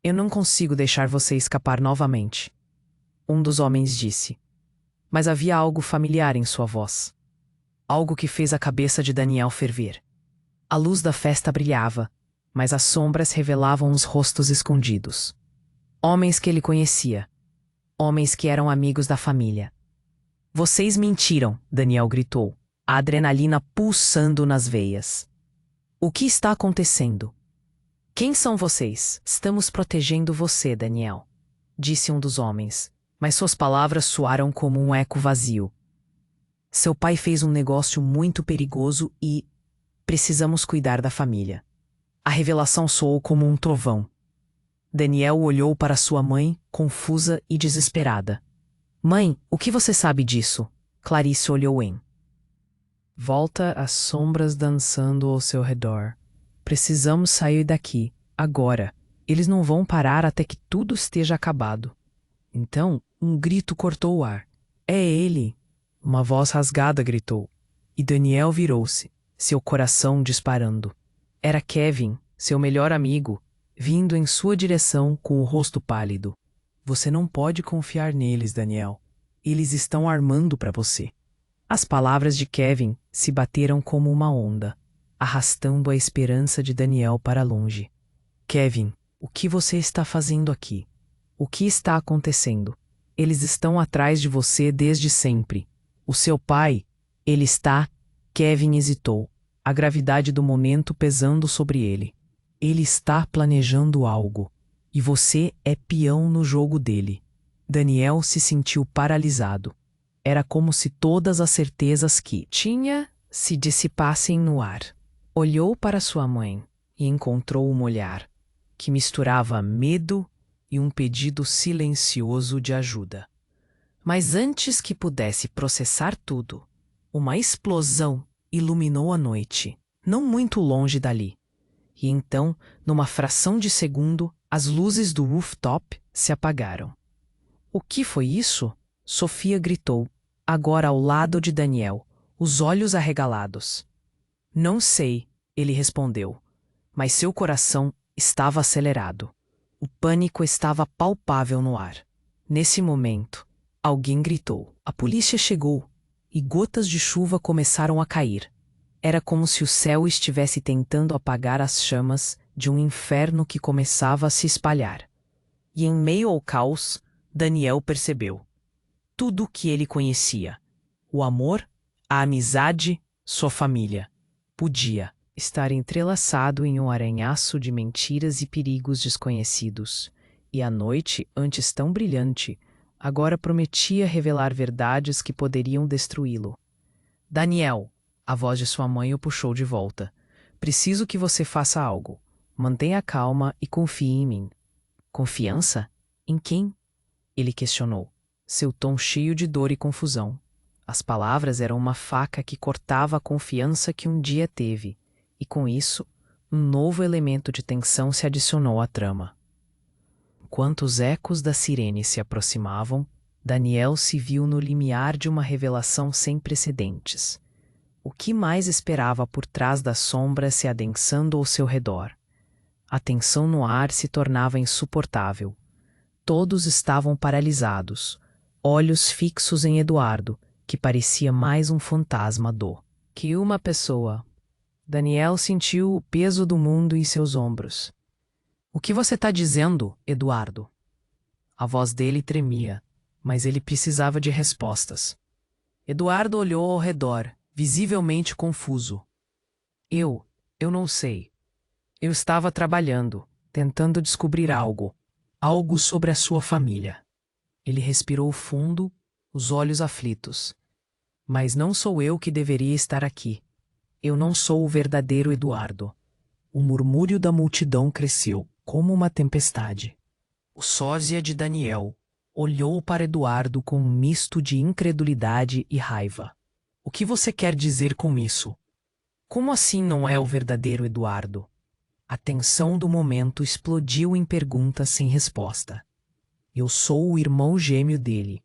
Eu não consigo deixar você escapar novamente. Um dos homens disse. Mas havia algo familiar em sua voz. Algo que fez a cabeça de Daniel ferver. A luz da festa brilhava, mas as sombras revelavam os rostos escondidos. Homens que ele conhecia. Homens que eram amigos da família. Vocês mentiram, Daniel gritou, a adrenalina pulsando nas veias. O que está acontecendo? Quem são vocês? Estamos protegendo você, Daniel, disse um dos homens, mas suas palavras soaram como um eco vazio. Seu pai fez um negócio muito perigoso e precisamos cuidar da família. A revelação soou como um trovão. Daniel olhou para sua mãe, confusa e desesperada. Mãe, o que você sabe disso? Clarice olhou em volta, as sombras dançando ao seu redor. Precisamos sair daqui, agora. Eles não vão parar até que tudo esteja acabado. Então, um grito cortou o ar. É ele! Uma voz rasgada gritou. E Daniel virou-se, seu coração disparando. Era Kevin, seu melhor amigo, vindo em sua direção com o rosto pálido. Você não pode confiar neles, Daniel. Eles estão armando para você. As palavras de Kevin se bateram como uma onda, arrastando a esperança de Daniel para longe. Kevin, o que você está fazendo aqui? O que está acontecendo? Eles estão atrás de você desde sempre. O seu pai, ele está... Kevin hesitou. a gravidade do momento pesando sobre ele. Ele está planejando algo, e você é peão no jogo dele. Daniel se sentiu paralisado. Era como se todas as certezas que tinha se dissipassem no ar. Olhou para sua mãe e encontrou um olhar que misturava medo e um pedido silencioso de ajuda. Mas antes que pudesse processar tudo, uma explosão iluminou a noite, não muito longe dali. E então, numa fração de segundo, as luzes do rooftop se apagaram. O que foi isso? Sofia gritou, agora ao lado de Daniel, os olhos arregalados. Não sei, ele respondeu, mas seu coração estava acelerado. O pânico estava palpável no ar. Nesse momento, alguém gritou. A polícia chegou e gotas de chuva começaram a cair. Era como se o céu estivesse tentando apagar as chamas de um inferno que começava a se espalhar. E em meio ao caos, Daniel percebeu tudo o que ele conhecia. O amor, a amizade, sua família. Podia estar entrelaçado em um aranhaço de mentiras e perigos desconhecidos. E a noite, antes tão brilhante, agora prometia revelar verdades que poderiam destruí-lo. Daniel, a voz de sua mãe o puxou de volta. Preciso que você faça algo. Mantenha calma e confie em mim. Confiança? Em quem? Ele questionou, seu tom cheio de dor e confusão. As palavras eram uma faca que cortava a confiança que um dia teve, e com isso, um novo elemento de tensão se adicionou à trama. Enquanto os ecos da sirene se aproximavam, Daniel se viu no limiar de uma revelação sem precedentes. O que mais esperava por trás das sombras se adensando ao seu redor? A tensão no ar se tornava insuportável. Todos estavam paralisados, olhos fixos em Eduardo, que parecia mais um fantasma que uma pessoa. Daniel sentiu o peso do mundo em seus ombros. O que você está dizendo, Eduardo? A voz dele tremia, mas ele precisava de respostas. Eduardo olhou ao redor, visivelmente confuso. Eu não sei. Eu estava trabalhando, tentando descobrir algo sobre a sua família. Ele respirou fundo, os olhos aflitos. Mas não sou eu que deveria estar aqui. Eu não sou o verdadeiro Eduardo. O murmúrio da multidão cresceu, como uma tempestade. O sósia de Daniel olhou para Eduardo com um misto de incredulidade e raiva. O que você quer dizer com isso? Como assim não é o verdadeiro Eduardo? A tensão do momento explodiu em perguntas sem resposta. Eu sou o irmão gêmeo dele,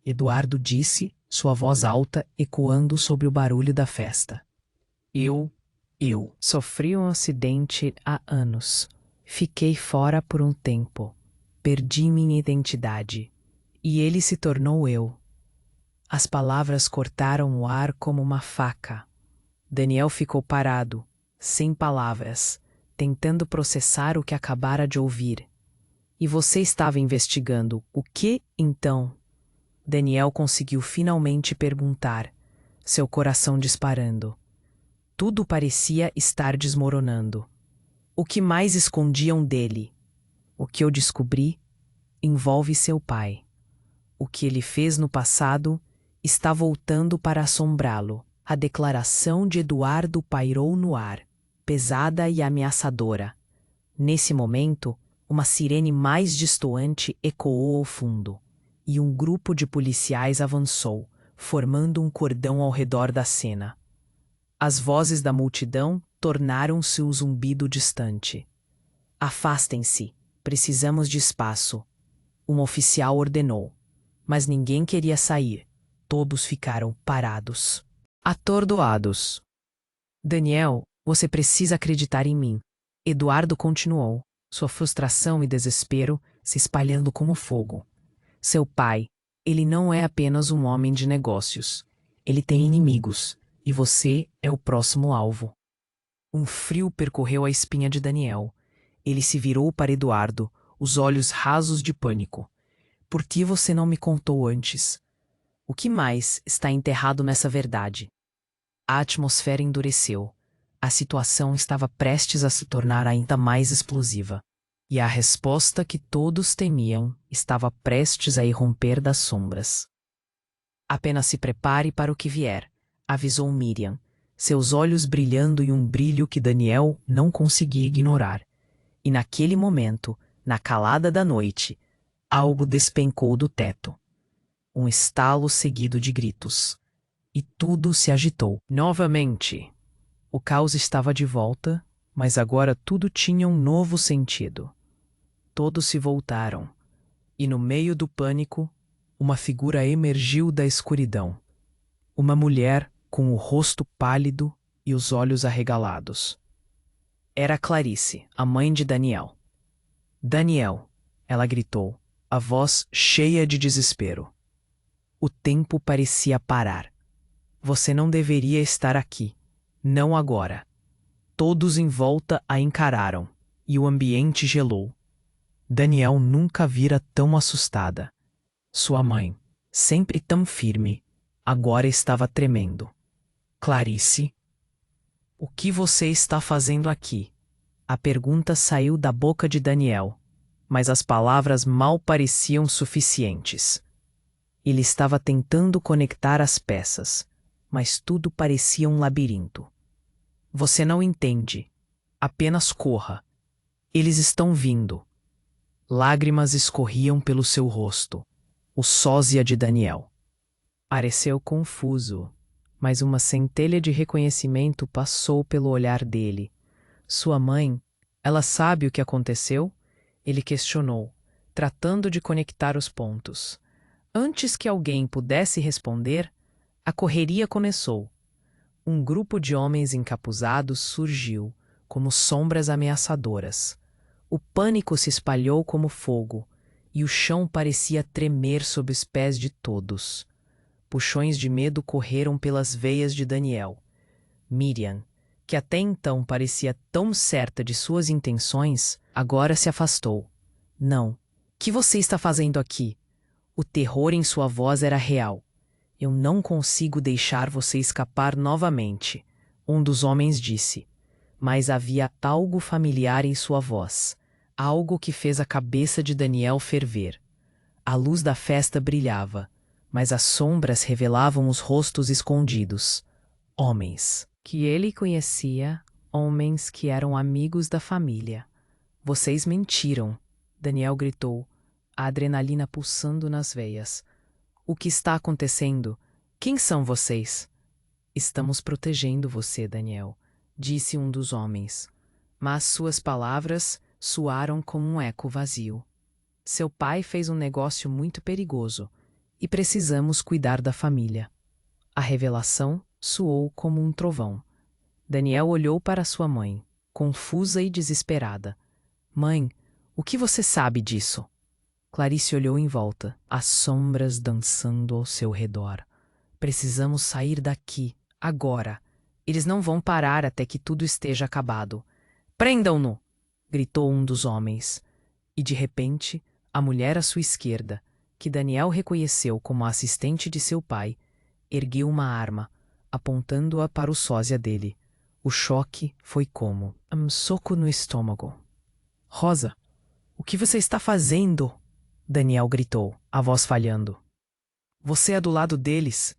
Eduardo disse, sua voz alta ecoando sobre o barulho da festa. Eu sofri um acidente há anos. Fiquei fora por um tempo. Perdi minha identidade. E ele se tornou eu. As palavras cortaram o ar como uma faca. Daniel ficou parado, sem palavras, tentando processar o que acabara de ouvir. E você estava investigando o que, então? Daniel conseguiu finalmente perguntar, seu coração disparando. Tudo parecia estar desmoronando. O que mais escondiam dele? O que eu descobri envolve seu pai. O que ele fez no passado está voltando para assombrá-lo. A declaração de Eduardo pairou no ar, pesada e ameaçadora. Nesse momento, uma sirene mais distoante ecoou ao fundo, e um grupo de policiais avançou, formando um cordão ao redor da cena. As vozes da multidão tornaram-se um zumbido distante. Afastem-se, precisamos de espaço. Um oficial ordenou, mas ninguém queria sair. Todos ficaram parados, atordoados. Daniel, você precisa acreditar em mim. Eduardo continuou, sua frustração e desespero se espalhando como fogo. Seu pai, ele não é apenas um homem de negócios. Ele tem inimigos, e você é o próximo alvo. Um frio percorreu a espinha de Daniel. Ele se virou para Eduardo, os olhos rasos de pânico. Por que você não me contou antes? O que mais está enterrado nessa verdade? A atmosfera endureceu. A situação estava prestes a se tornar ainda mais explosiva. E a resposta que todos temiam estava prestes a irromper das sombras. Apenas se prepare para o que vier, avisou Miriam, seus olhos brilhando em um brilho que Daniel não conseguia ignorar. E naquele momento, na calada da noite, algo despencou do teto. Um estalo seguido de gritos. E tudo se agitou. Novamente, o caos estava de volta, mas agora tudo tinha um novo sentido. Todos se voltaram, e no meio do pânico, uma figura emergiu da escuridão. Uma mulher com o rosto pálido e os olhos arregalados. Era Clarice, a mãe de Daniel. Daniel, ela gritou, a voz cheia de desespero. O tempo parecia parar. Você não deveria estar aqui. Não agora. Todos em volta a encararam, e o ambiente gelou. Daniel nunca vira tão assustada. Sua mãe, sempre tão firme, agora estava tremendo. Clarice? O que você está fazendo aqui? A pergunta saiu da boca de Daniel, mas as palavras mal pareciam suficientes. Ele estava tentando conectar as peças, mas tudo parecia um labirinto. Você não entende. Apenas corra. Eles estão vindo. Lágrimas escorriam pelo seu rosto. O sósia de Daniel. Pareceu confuso, mas uma centelha de reconhecimento passou pelo olhar dele. Sua mãe, ela sabe o que aconteceu? Ele questionou, tratando de conectar os pontos. Antes que alguém pudesse responder, a correria começou. Um grupo de homens encapuzados surgiu, como sombras ameaçadoras. O pânico se espalhou como fogo, e o chão parecia tremer sob os pés de todos. Puxões de medo correram pelas veias de Daniel. Miriam, que até então parecia tão certa de suas intenções, agora se afastou. Não. O que você está fazendo aqui? O terror em sua voz era real. Eu não consigo deixar você escapar novamente, um dos homens disse. Mas havia algo familiar em sua voz. Algo que fez a cabeça de Daniel ferver. A luz da festa brilhava, mas as sombras revelavam os rostos escondidos. Homens que ele conhecia, homens que eram amigos da família. Vocês mentiram, Daniel gritou, a adrenalina pulsando nas veias. O que está acontecendo? Quem são vocês? Estamos protegendo você, Daniel, disse um dos homens. Mas suas palavras soaram como um eco vazio. Seu pai fez um negócio muito perigoso e precisamos cuidar da família. A revelação soou como um trovão. Daniel olhou para sua mãe, confusa e desesperada. Mãe, o que você sabe disso? Clarice olhou em volta, as sombras dançando ao seu redor. Precisamos sair daqui, agora. Eles não vão parar até que tudo esteja acabado. Prendam-no! Gritou um dos homens. E de repente, a mulher à sua esquerda, que Daniel reconheceu como a assistente de seu pai, ergueu uma arma, apontando-a para o sósia dele. O choque foi como um soco no estômago. Rosa, o que você está fazendo? Daniel gritou, a voz falhando. Você é do lado deles.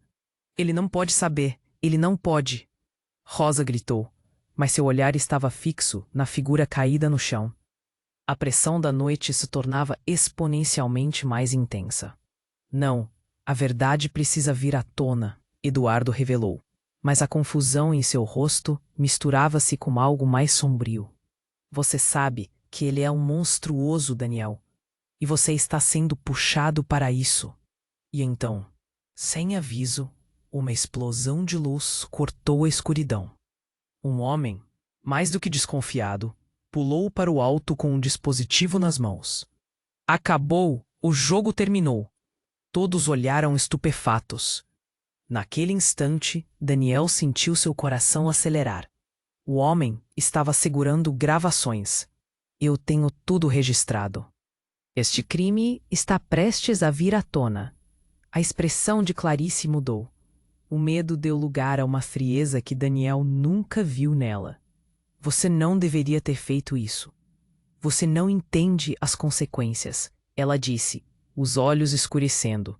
Ele não pode saber. Ele não pode. Rosa gritou, mas seu olhar estava fixo na figura caída no chão. A pressão da noite se tornava exponencialmente mais intensa. Não, a verdade precisa vir à tona, Eduardo revelou. Mas a confusão em seu rosto misturava-se com algo mais sombrio. Você sabe que ele é um monstruoso, Daniel. E você está sendo puxado para isso. E então, sem aviso, uma explosão de luz cortou a escuridão. Um homem, mais do que desconfiado, pulou para o alto com um dispositivo nas mãos. Acabou! O jogo terminou. Todos olharam estupefatos. Naquele instante, Daniel sentiu seu coração acelerar. O homem estava segurando gravações. Eu tenho tudo registrado. Este crime está prestes a vir à tona. A expressão de Clarice mudou. O medo deu lugar a uma frieza que Daniel nunca viu nela. Você não deveria ter feito isso. Você não entende as consequências, ela disse, os olhos escurecendo.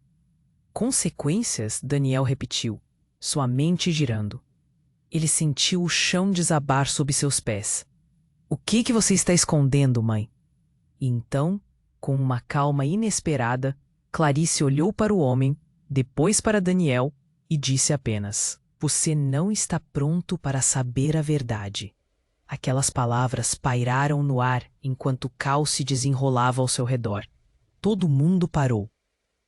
Consequências? Daniel repetiu, sua mente girando. Ele sentiu o chão desabar sob seus pés. O que você está escondendo, mãe? E então, com uma calma inesperada, Clarice olhou para o homem, depois para Daniel e disse apenas: Você não está pronto para saber a verdade. Aquelas palavras pairaram no ar enquanto o caos se desenrolava ao seu redor. Todo mundo parou.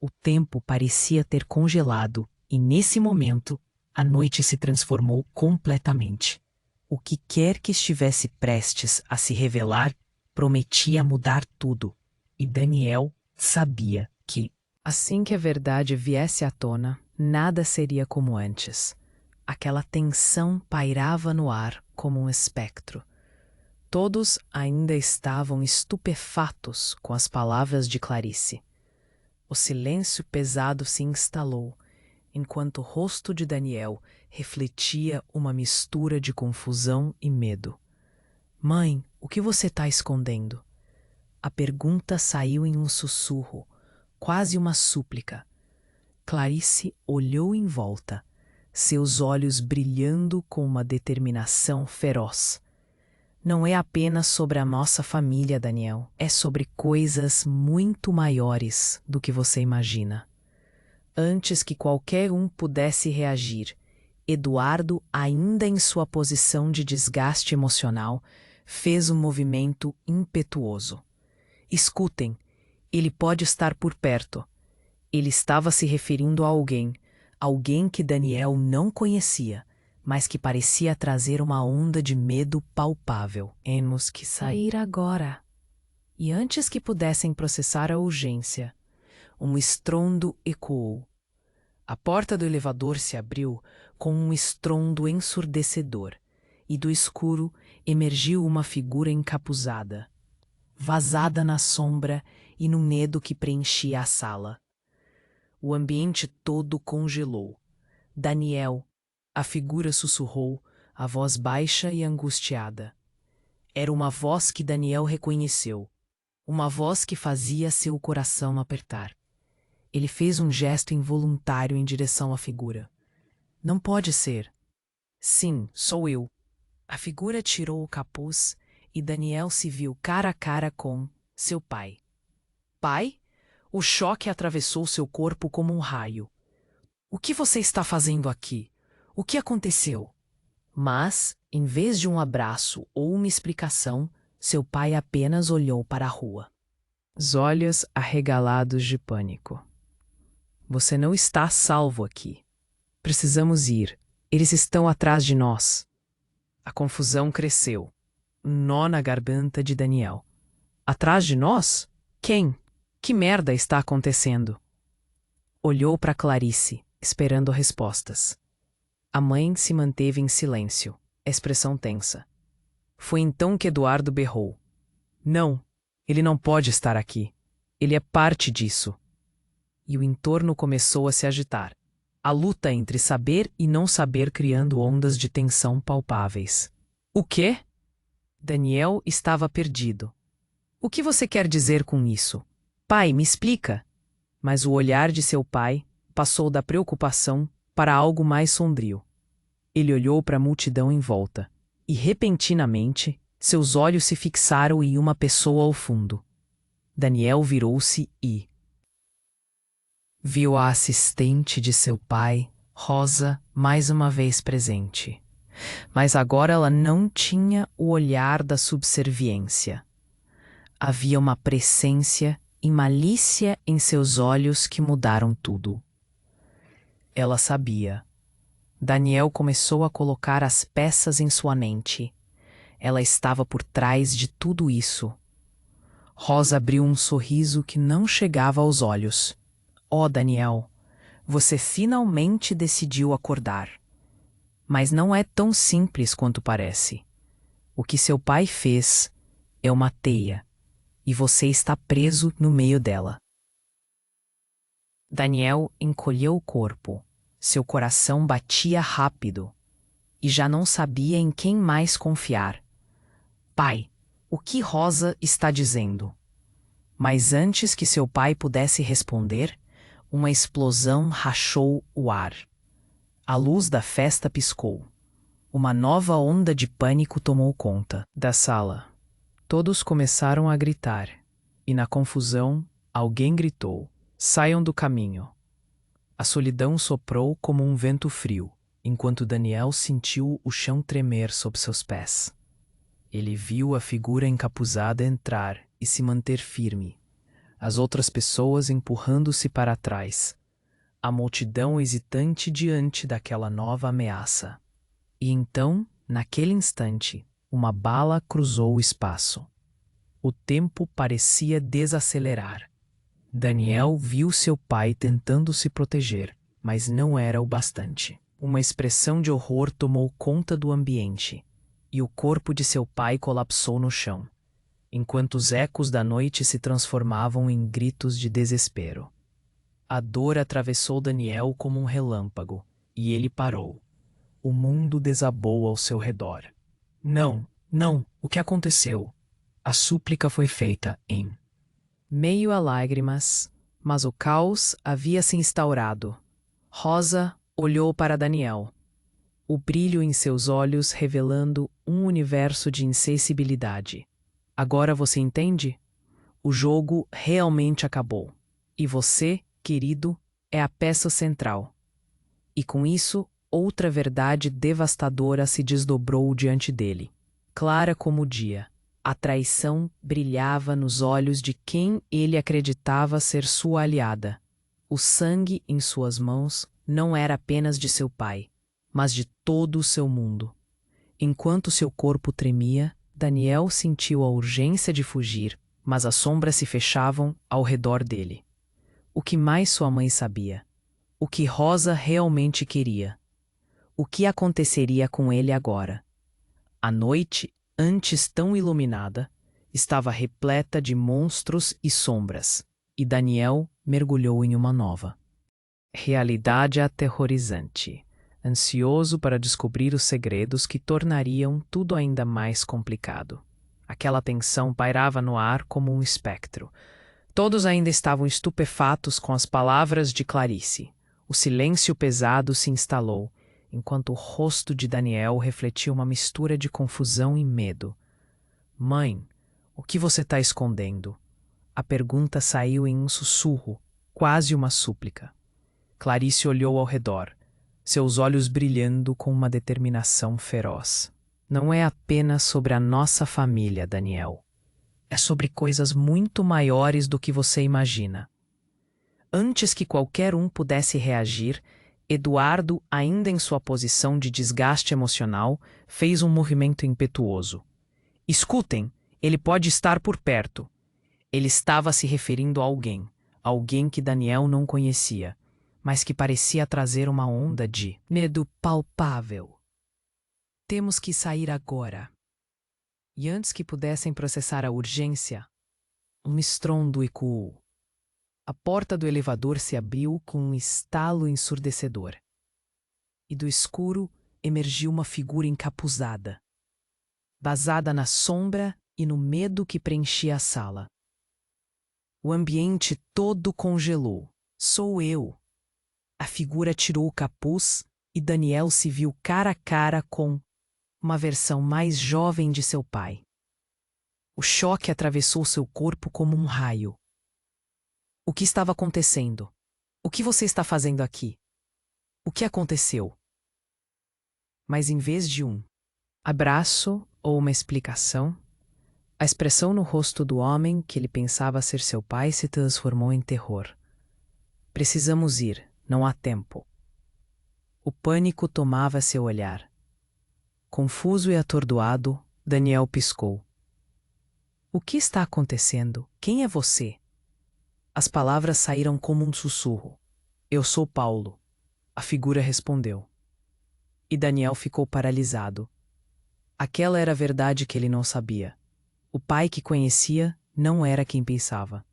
O tempo parecia ter congelado e, nesse momento, a noite se transformou completamente. O que quer que estivesse prestes a se revelar prometia mudar tudo, e Daniel sabia que, assim que a verdade viesse à tona, nada seria como antes. Aquela tensão pairava no ar como um espectro. Todos ainda estavam estupefatos com as palavras de Clarice. O silêncio pesado se instalou, enquanto o rosto de Daniel refletia uma mistura de confusão e medo. Mãe, o que você está escondendo? A pergunta saiu em um sussurro, quase uma súplica. Clarice olhou em volta, seus olhos brilhando com uma determinação feroz. Não é apenas sobre a nossa família, Daniel. É sobre coisas muito maiores do que você imagina. Antes que qualquer um pudesse reagir, Eduardo, ainda em sua posição de desgaste emocional, fez um movimento impetuoso. Escutem, ele pode estar por perto. Ele estava se referindo a alguém que Daniel não conhecia, mas que parecia trazer uma onda de medo palpável. Temos que sair agora. E antes que pudessem processar a urgência, um estrondo ecoou. A porta do elevador se abriu com um estrondo ensurdecedor, e do escuro emergiu uma figura encapuzada, vazada na sombra e no medo que preenchia a sala. O ambiente todo congelou. Daniel, a figura sussurrou, a voz baixa e angustiada. Era uma voz que Daniel reconheceu, uma voz que fazia seu coração apertar. Ele fez um gesto involuntário em direção à figura. Não pode ser. Sim, sou eu. A figura tirou o capuz e Daniel se viu cara a cara com seu pai. Pai? O choque atravessou seu corpo como um raio. O que você está fazendo aqui? O que aconteceu? Mas, em vez de um abraço ou uma explicação, seu pai apenas olhou para a rua. Os olhos arregalados de pânico. Você não está salvo aqui. Precisamos ir. Eles estão atrás de nós. A confusão cresceu. Um nó na garganta de Daniel. Atrás de nós? Quem? Que merda está acontecendo? Olhou para Clarice, esperando respostas. A mãe se manteve em silêncio, expressão tensa. Foi então que Eduardo berrou. Não, ele não pode estar aqui. Ele é parte disso. E o entorno começou a se agitar. A luta entre saber e não saber criando ondas de tensão palpáveis. O quê? Daniel estava perdido. O que você quer dizer com isso? Pai, me explica. Mas o olhar de seu pai passou da preocupação para algo mais sombrio. Ele olhou para a multidão em volta, e repentinamente seus olhos se fixaram em uma pessoa ao fundo. Daniel virou-se e viu a assistente de seu pai, Rosa, mais uma vez presente. Mas agora ela não tinha o olhar da subserviência. Havia uma presciência e malícia em seus olhos que mudaram tudo. Ela sabia. Daniel começou a colocar as peças em sua mente. Ela estava por trás de tudo isso. Rosa abriu um sorriso que não chegava aos olhos. Oh, Daniel, você finalmente decidiu acordar. Mas não é tão simples quanto parece. O que seu pai fez é uma teia, e você está preso no meio dela. Daniel encolheu o corpo. Seu coração batia rápido e já não sabia em quem mais confiar. Pai, o que Rosa está dizendo? Mas antes que seu pai pudesse responder, uma explosão rachou o ar. A luz da festa piscou. Uma nova onda de pânico tomou conta da sala. Todos começaram a gritar, e na confusão, alguém gritou: "Saiam do caminho!" A solidão soprou como um vento frio, enquanto Daniel sentiu o chão tremer sob seus pés. Ele viu a figura encapuzada entrar e se manter firme, as outras pessoas empurrando-se para trás, a multidão hesitante diante daquela nova ameaça. E então, naquele instante, uma bala cruzou o espaço. O tempo parecia desacelerar. Daniel viu seu pai tentando se proteger, mas não era o bastante. Uma expressão de horror tomou conta do ambiente, e o corpo de seu pai colapsou no chão, enquanto os ecos da noite se transformavam em gritos de desespero. A dor atravessou Daniel como um relâmpago, e ele parou. O mundo desabou ao seu redor. Não, não, o que aconteceu? A súplica foi feita em meio a lágrimas, mas o caos havia se instaurado. Rosa olhou para Daniel, o brilho em seus olhos revelando um universo de insensibilidade. Agora você entende? O jogo realmente acabou. E você, querido, é a peça central. E com isso, outra verdade devastadora se desdobrou diante dele. Clara como o dia, a traição brilhava nos olhos de quem ele acreditava ser sua aliada. O sangue em suas mãos não era apenas de seu pai, mas de todo o seu mundo. Enquanto seu corpo tremia, Daniel sentiu a urgência de fugir, mas as sombras se fechavam ao redor dele. O que mais sua mãe sabia? O que Rosa realmente queria? O que aconteceria com ele agora? A noite, antes tão iluminada, estava repleta de monstros e sombras, e Daniel mergulhou em uma nova realidade aterrorizante, ansioso para descobrir os segredos que tornariam tudo ainda mais complicado. Aquela tensão pairava no ar como um espectro. Todos ainda estavam estupefatos com as palavras de Clarice. O silêncio pesado se instalou, enquanto o rosto de Daniel refletia uma mistura de confusão e medo. Mãe, o que você está escondendo? A pergunta saiu em um sussurro, quase uma súplica. Clarice olhou ao redor, seus olhos brilhando com uma determinação feroz. Não é apenas sobre a nossa família, Daniel. É sobre coisas muito maiores do que você imagina. Antes que qualquer um pudesse reagir, Eduardo, ainda em sua posição de desgaste emocional, fez um movimento impetuoso. Escutem, ele pode estar por perto. Ele estava se referindo a alguém que Daniel não conhecia, mas que parecia trazer uma onda de medo palpável. Temos que sair agora. E antes que pudessem processar a urgência, um estrondo ecoou. A porta do elevador se abriu com um estalo ensurdecedor. E do escuro emergiu uma figura encapuzada, basada na sombra e no medo que preenchia a sala. O ambiente todo congelou. Sou eu. A figura tirou o capuz e Daniel se viu cara a cara com uma versão mais jovem de seu pai. O choque atravessou seu corpo como um raio. O que estava acontecendo? O que você está fazendo aqui? O que aconteceu? Mas em vez de um abraço ou uma explicação, a expressão no rosto do homem que ele pensava ser seu pai se transformou em terror. Precisamos ir, não há tempo. O pânico tomava seu olhar. Confuso e atordoado, Daniel piscou. O que está acontecendo? Quem é você? As palavras saíram como um sussurro. Eu sou Paulo. A figura respondeu. E Daniel ficou paralisado. Aquela era a verdade que ele não sabia. O pai que conhecia não era quem pensava.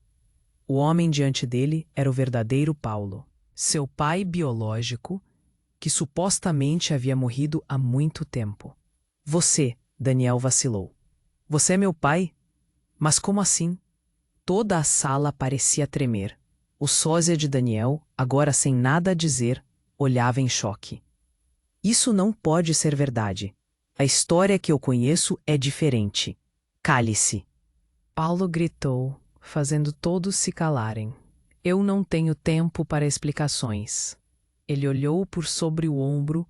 O homem diante dele era o verdadeiro Paulo, seu pai biológico, que supostamente havia morrido há muito tempo. Você, Daniel vacilou. Você é meu pai? Mas como assim? Toda a sala parecia tremer. O sósia de Daniel, agora sem nada a dizer, olhava em choque. Isso não pode ser verdade. A história que eu conheço é diferente. Cale-se. Paulo gritou, fazendo todos se calarem. Eu não tenho tempo para explicações. Ele olhou por sobre o ombro,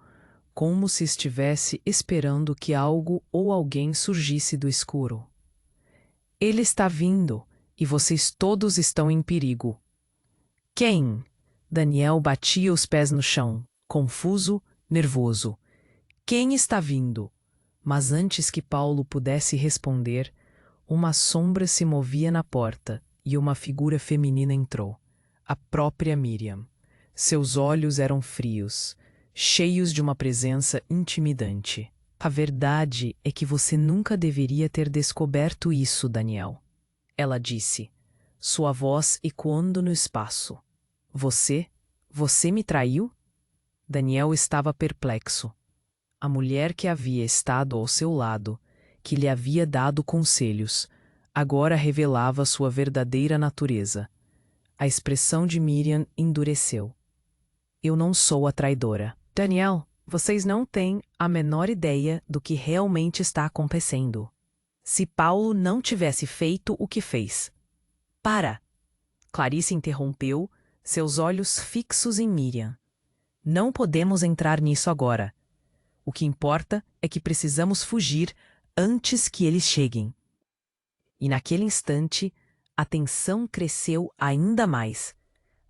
como se estivesse esperando que algo ou alguém surgisse do escuro. Ele está vindo, e vocês todos estão em perigo. Quem? Daniel batia os pés no chão, confuso, nervoso. Quem está vindo? Mas antes que Paulo pudesse responder, uma sombra se movia na porta e uma figura feminina entrou. A própria Miriam. Seus olhos eram frios, cheios de uma presença intimidante. A verdade é que você nunca deveria ter descoberto isso, Daniel. Ela disse, sua voz ecoando no espaço. Você me traiu? Daniel estava perplexo. A mulher que havia estado ao seu lado, que lhe havia dado conselhos, agora revelava sua verdadeira natureza. A expressão de Miriam endureceu. Eu não sou a traidora. Daniel, vocês não têm a menor ideia do que realmente está acontecendo. Se Paulo não tivesse feito o que fez. Para! Clarice interrompeu, seus olhos fixos em Miriam. Não podemos entrar nisso agora. O que importa é que precisamos fugir antes que eles cheguem. E naquele instante, a tensão cresceu ainda mais.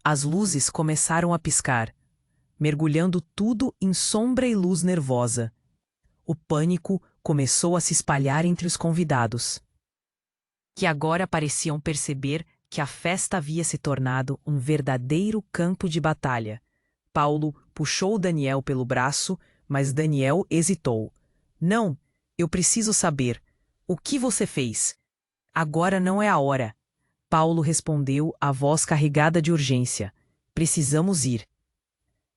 As luzes começaram a piscar, mergulhando tudo em sombra e luz nervosa. O pânico começou a se espalhar entre os convidados, que agora pareciam perceber que a festa havia se tornado um verdadeiro campo de batalha. Paulo puxou Daniel pelo braço, mas Daniel hesitou. Não, eu preciso saber. O que você fez? Agora não é a hora. Paulo respondeu, a voz carregada de urgência. Precisamos ir.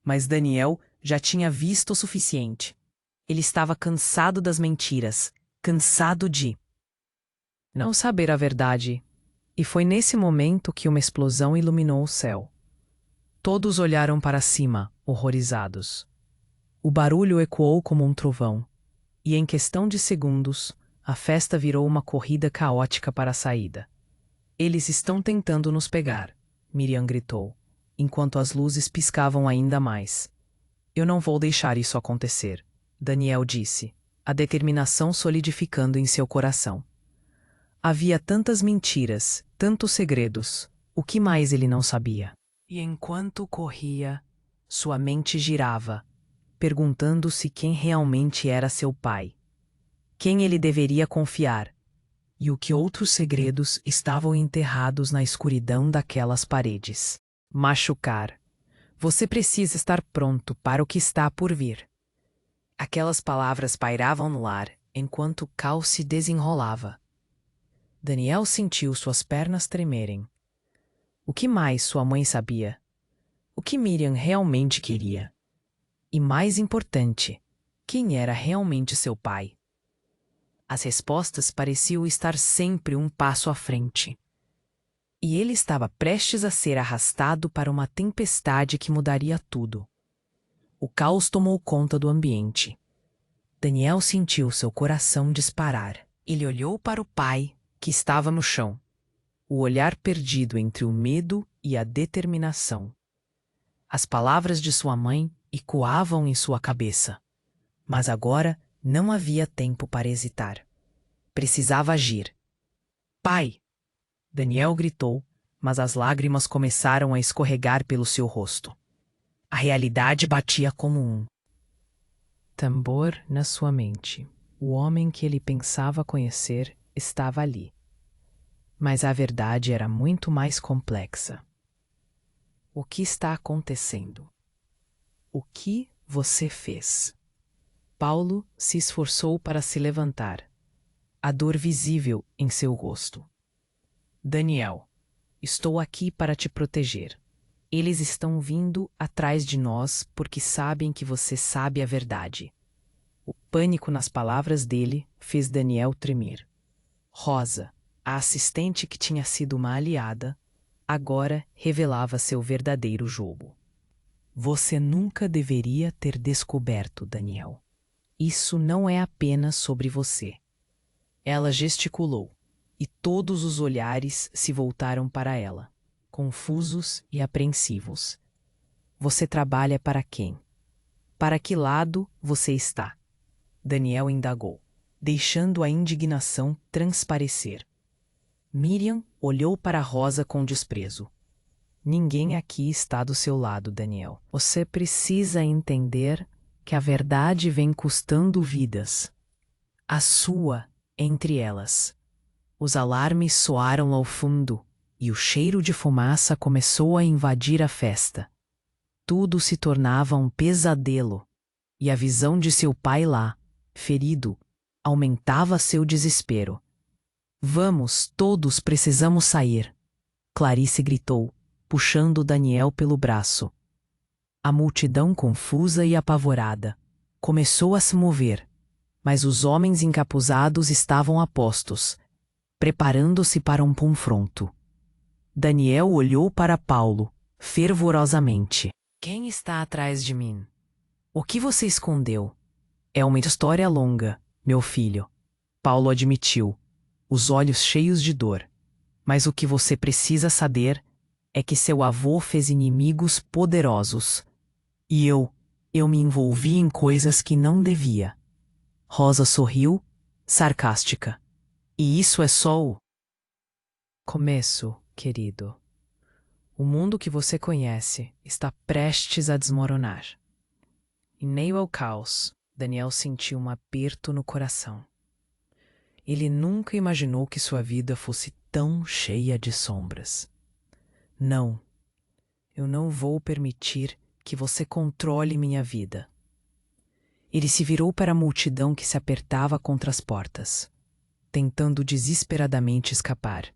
Mas Daniel já tinha visto o suficiente. Ele estava cansado das mentiras, cansado de não saber a verdade. E foi nesse momento que uma explosão iluminou o céu. Todos olharam para cima, horrorizados. O barulho ecoou como um trovão, e em questão de segundos, a festa virou uma corrida caótica para a saída. Eles estão tentando nos pegar, Miriam gritou, enquanto as luzes piscavam ainda mais. Eu não vou deixar isso acontecer, Daniel disse, a determinação solidificando em seu coração. Havia tantas mentiras, tantos segredos, o que mais ele não sabia? E enquanto corria, sua mente girava, perguntando-se quem realmente era seu pai. Quem ele deveria confiar? E o que outros segredos estavam enterrados na escuridão daquelas paredes? Machucar. Você precisa estar pronto para o que está por vir. Aquelas palavras pairavam no ar, enquanto o caos se desenrolava. Daniel sentiu suas pernas tremerem. O que mais sua mãe sabia? O que Miriam realmente queria? E mais importante, quem era realmente seu pai? As respostas pareciam estar sempre um passo à frente. E ele estava prestes a ser arrastado para uma tempestade que mudaria tudo. O caos tomou conta do ambiente. Daniel sentiu seu coração disparar. Ele olhou para o pai, que estava no chão, o olhar perdido entre o medo e a determinação. As palavras de sua mãe ecoavam em sua cabeça. Mas agora não havia tempo para hesitar. Precisava agir. Pai! Daniel gritou, mas as lágrimas começaram a escorregar pelo seu rosto. A realidade batia como um tambor na sua mente. O homem que ele pensava conhecer estava ali. Mas a verdade era muito mais complexa. O que está acontecendo? O que você fez? Paulo se esforçou para se levantar, a dor visível em seu rosto. Daniel, estou aqui para te proteger. Eles estão vindo atrás de nós porque sabem que você sabe a verdade. O pânico nas palavras dele fez Daniel tremer. Rosa, a assistente que tinha sido uma aliada, agora revelava seu verdadeiro jogo. Você nunca deveria ter descoberto, Daniel. Isso não é apenas sobre você. Ela gesticulou, e todos os olhares se voltaram para ela, confusos e apreensivos. Você trabalha para quem? Para que lado você está? Daniel indagou, deixando a indignação transparecer. Miriam olhou para Rosa com desprezo. Ninguém aqui está do seu lado, Daniel. Você precisa entender que a verdade vem custando vidas. A sua, entre elas. Os alarmes soaram ao fundo e o cheiro de fumaça começou a invadir a festa. Tudo se tornava um pesadelo, e a visão de seu pai lá, ferido, aumentava seu desespero. Vamos, todos precisamos sair, Clarice gritou, puxando Daniel pelo braço. A multidão, confusa e apavorada, começou a se mover, mas os homens encapuzados estavam a postos, preparando-se para um confronto. Daniel olhou para Paulo, fervorosamente. Quem está atrás de mim? O que você escondeu? É uma história longa, meu filho. Paulo admitiu, os olhos cheios de dor. Mas o que você precisa saber é que seu avô fez inimigos poderosos. E eu me envolvi em coisas que não devia. Rosa sorriu, sarcástica. E isso é só o começo, querido. O mundo que você conhece está prestes a desmoronar. Em meio ao caos, Daniel sentiu um aperto no coração. Ele nunca imaginou que sua vida fosse tão cheia de sombras. Não, eu não vou permitir que você controle minha vida. Ele se virou para a multidão que se apertava contra as portas, tentando desesperadamente escapar.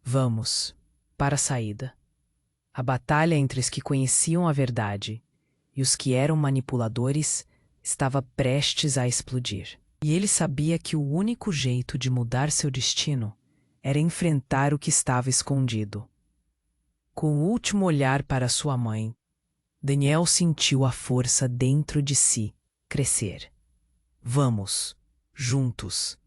Vamos, para a saída. A batalha entre os que conheciam a verdade e os que eram manipuladores estava prestes a explodir. E ele sabia que o único jeito de mudar seu destino era enfrentar o que estava escondido. Com o último olhar para sua mãe, Daniel sentiu a força dentro de si crescer. Vamos, juntos.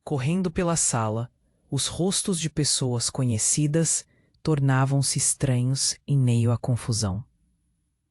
Correndo pela sala, os rostos de pessoas conhecidas tornavam-se estranhos em meio à confusão.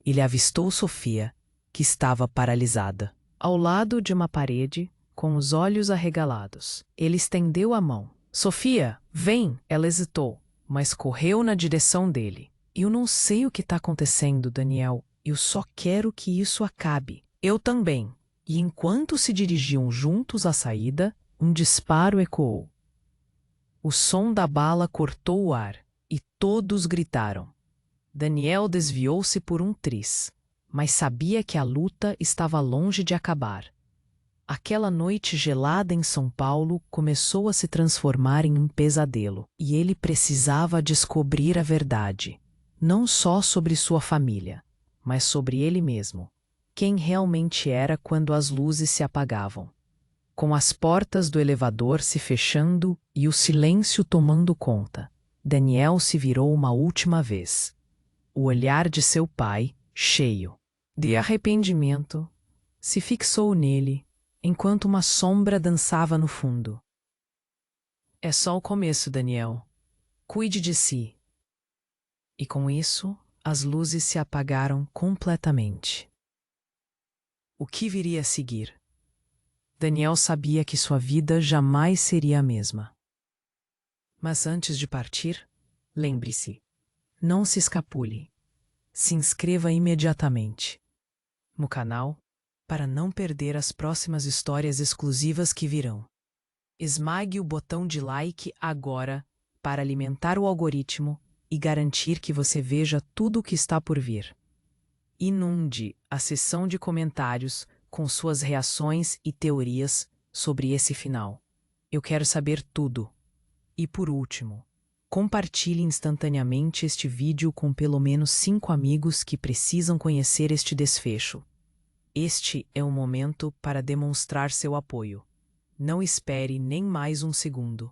Ele avistou Sofia, que estava paralisada, ao lado de uma parede, com os olhos arregalados. Ele estendeu a mão. Sofia, vem! Ela hesitou, mas correu na direção dele. Eu não sei o que está acontecendo, Daniel. Eu só quero que isso acabe. Eu também. E enquanto se dirigiam juntos à saída, um disparo ecoou. O som da bala cortou o ar e todos gritaram. Daniel desviou-se por um triz, mas sabia que a luta estava longe de acabar. Aquela noite gelada em São Paulo começou a se transformar em um pesadelo, e ele precisava descobrir a verdade, não só sobre sua família, mas sobre ele mesmo, quem realmente era quando as luzes se apagavam. Com as portas do elevador se fechando e o silêncio tomando conta, Daniel se virou uma última vez. O olhar de seu pai, cheio de arrependimento, se fixou nele, enquanto uma sombra dançava no fundo. É só o começo, Daniel. Cuide de si. E com isso, as luzes se apagaram completamente. O que viria a seguir? Daniel sabia que sua vida jamais seria a mesma. Mas antes de partir, lembre-se, não se escapule. Se inscreva imediatamente no canal para não perder as próximas histórias exclusivas que virão. Esmague o botão de like agora para alimentar o algoritmo e garantir que você veja tudo o que está por vir. Inunde a seção de comentários com suas reações e teorias sobre esse final. Eu quero saber tudo. E por último, Compartilhe instantaneamente este vídeo com pelo menos 5 amigos que precisam conhecer este desfecho. Este é o momento para demonstrar seu apoio. Não espere nem mais um segundo.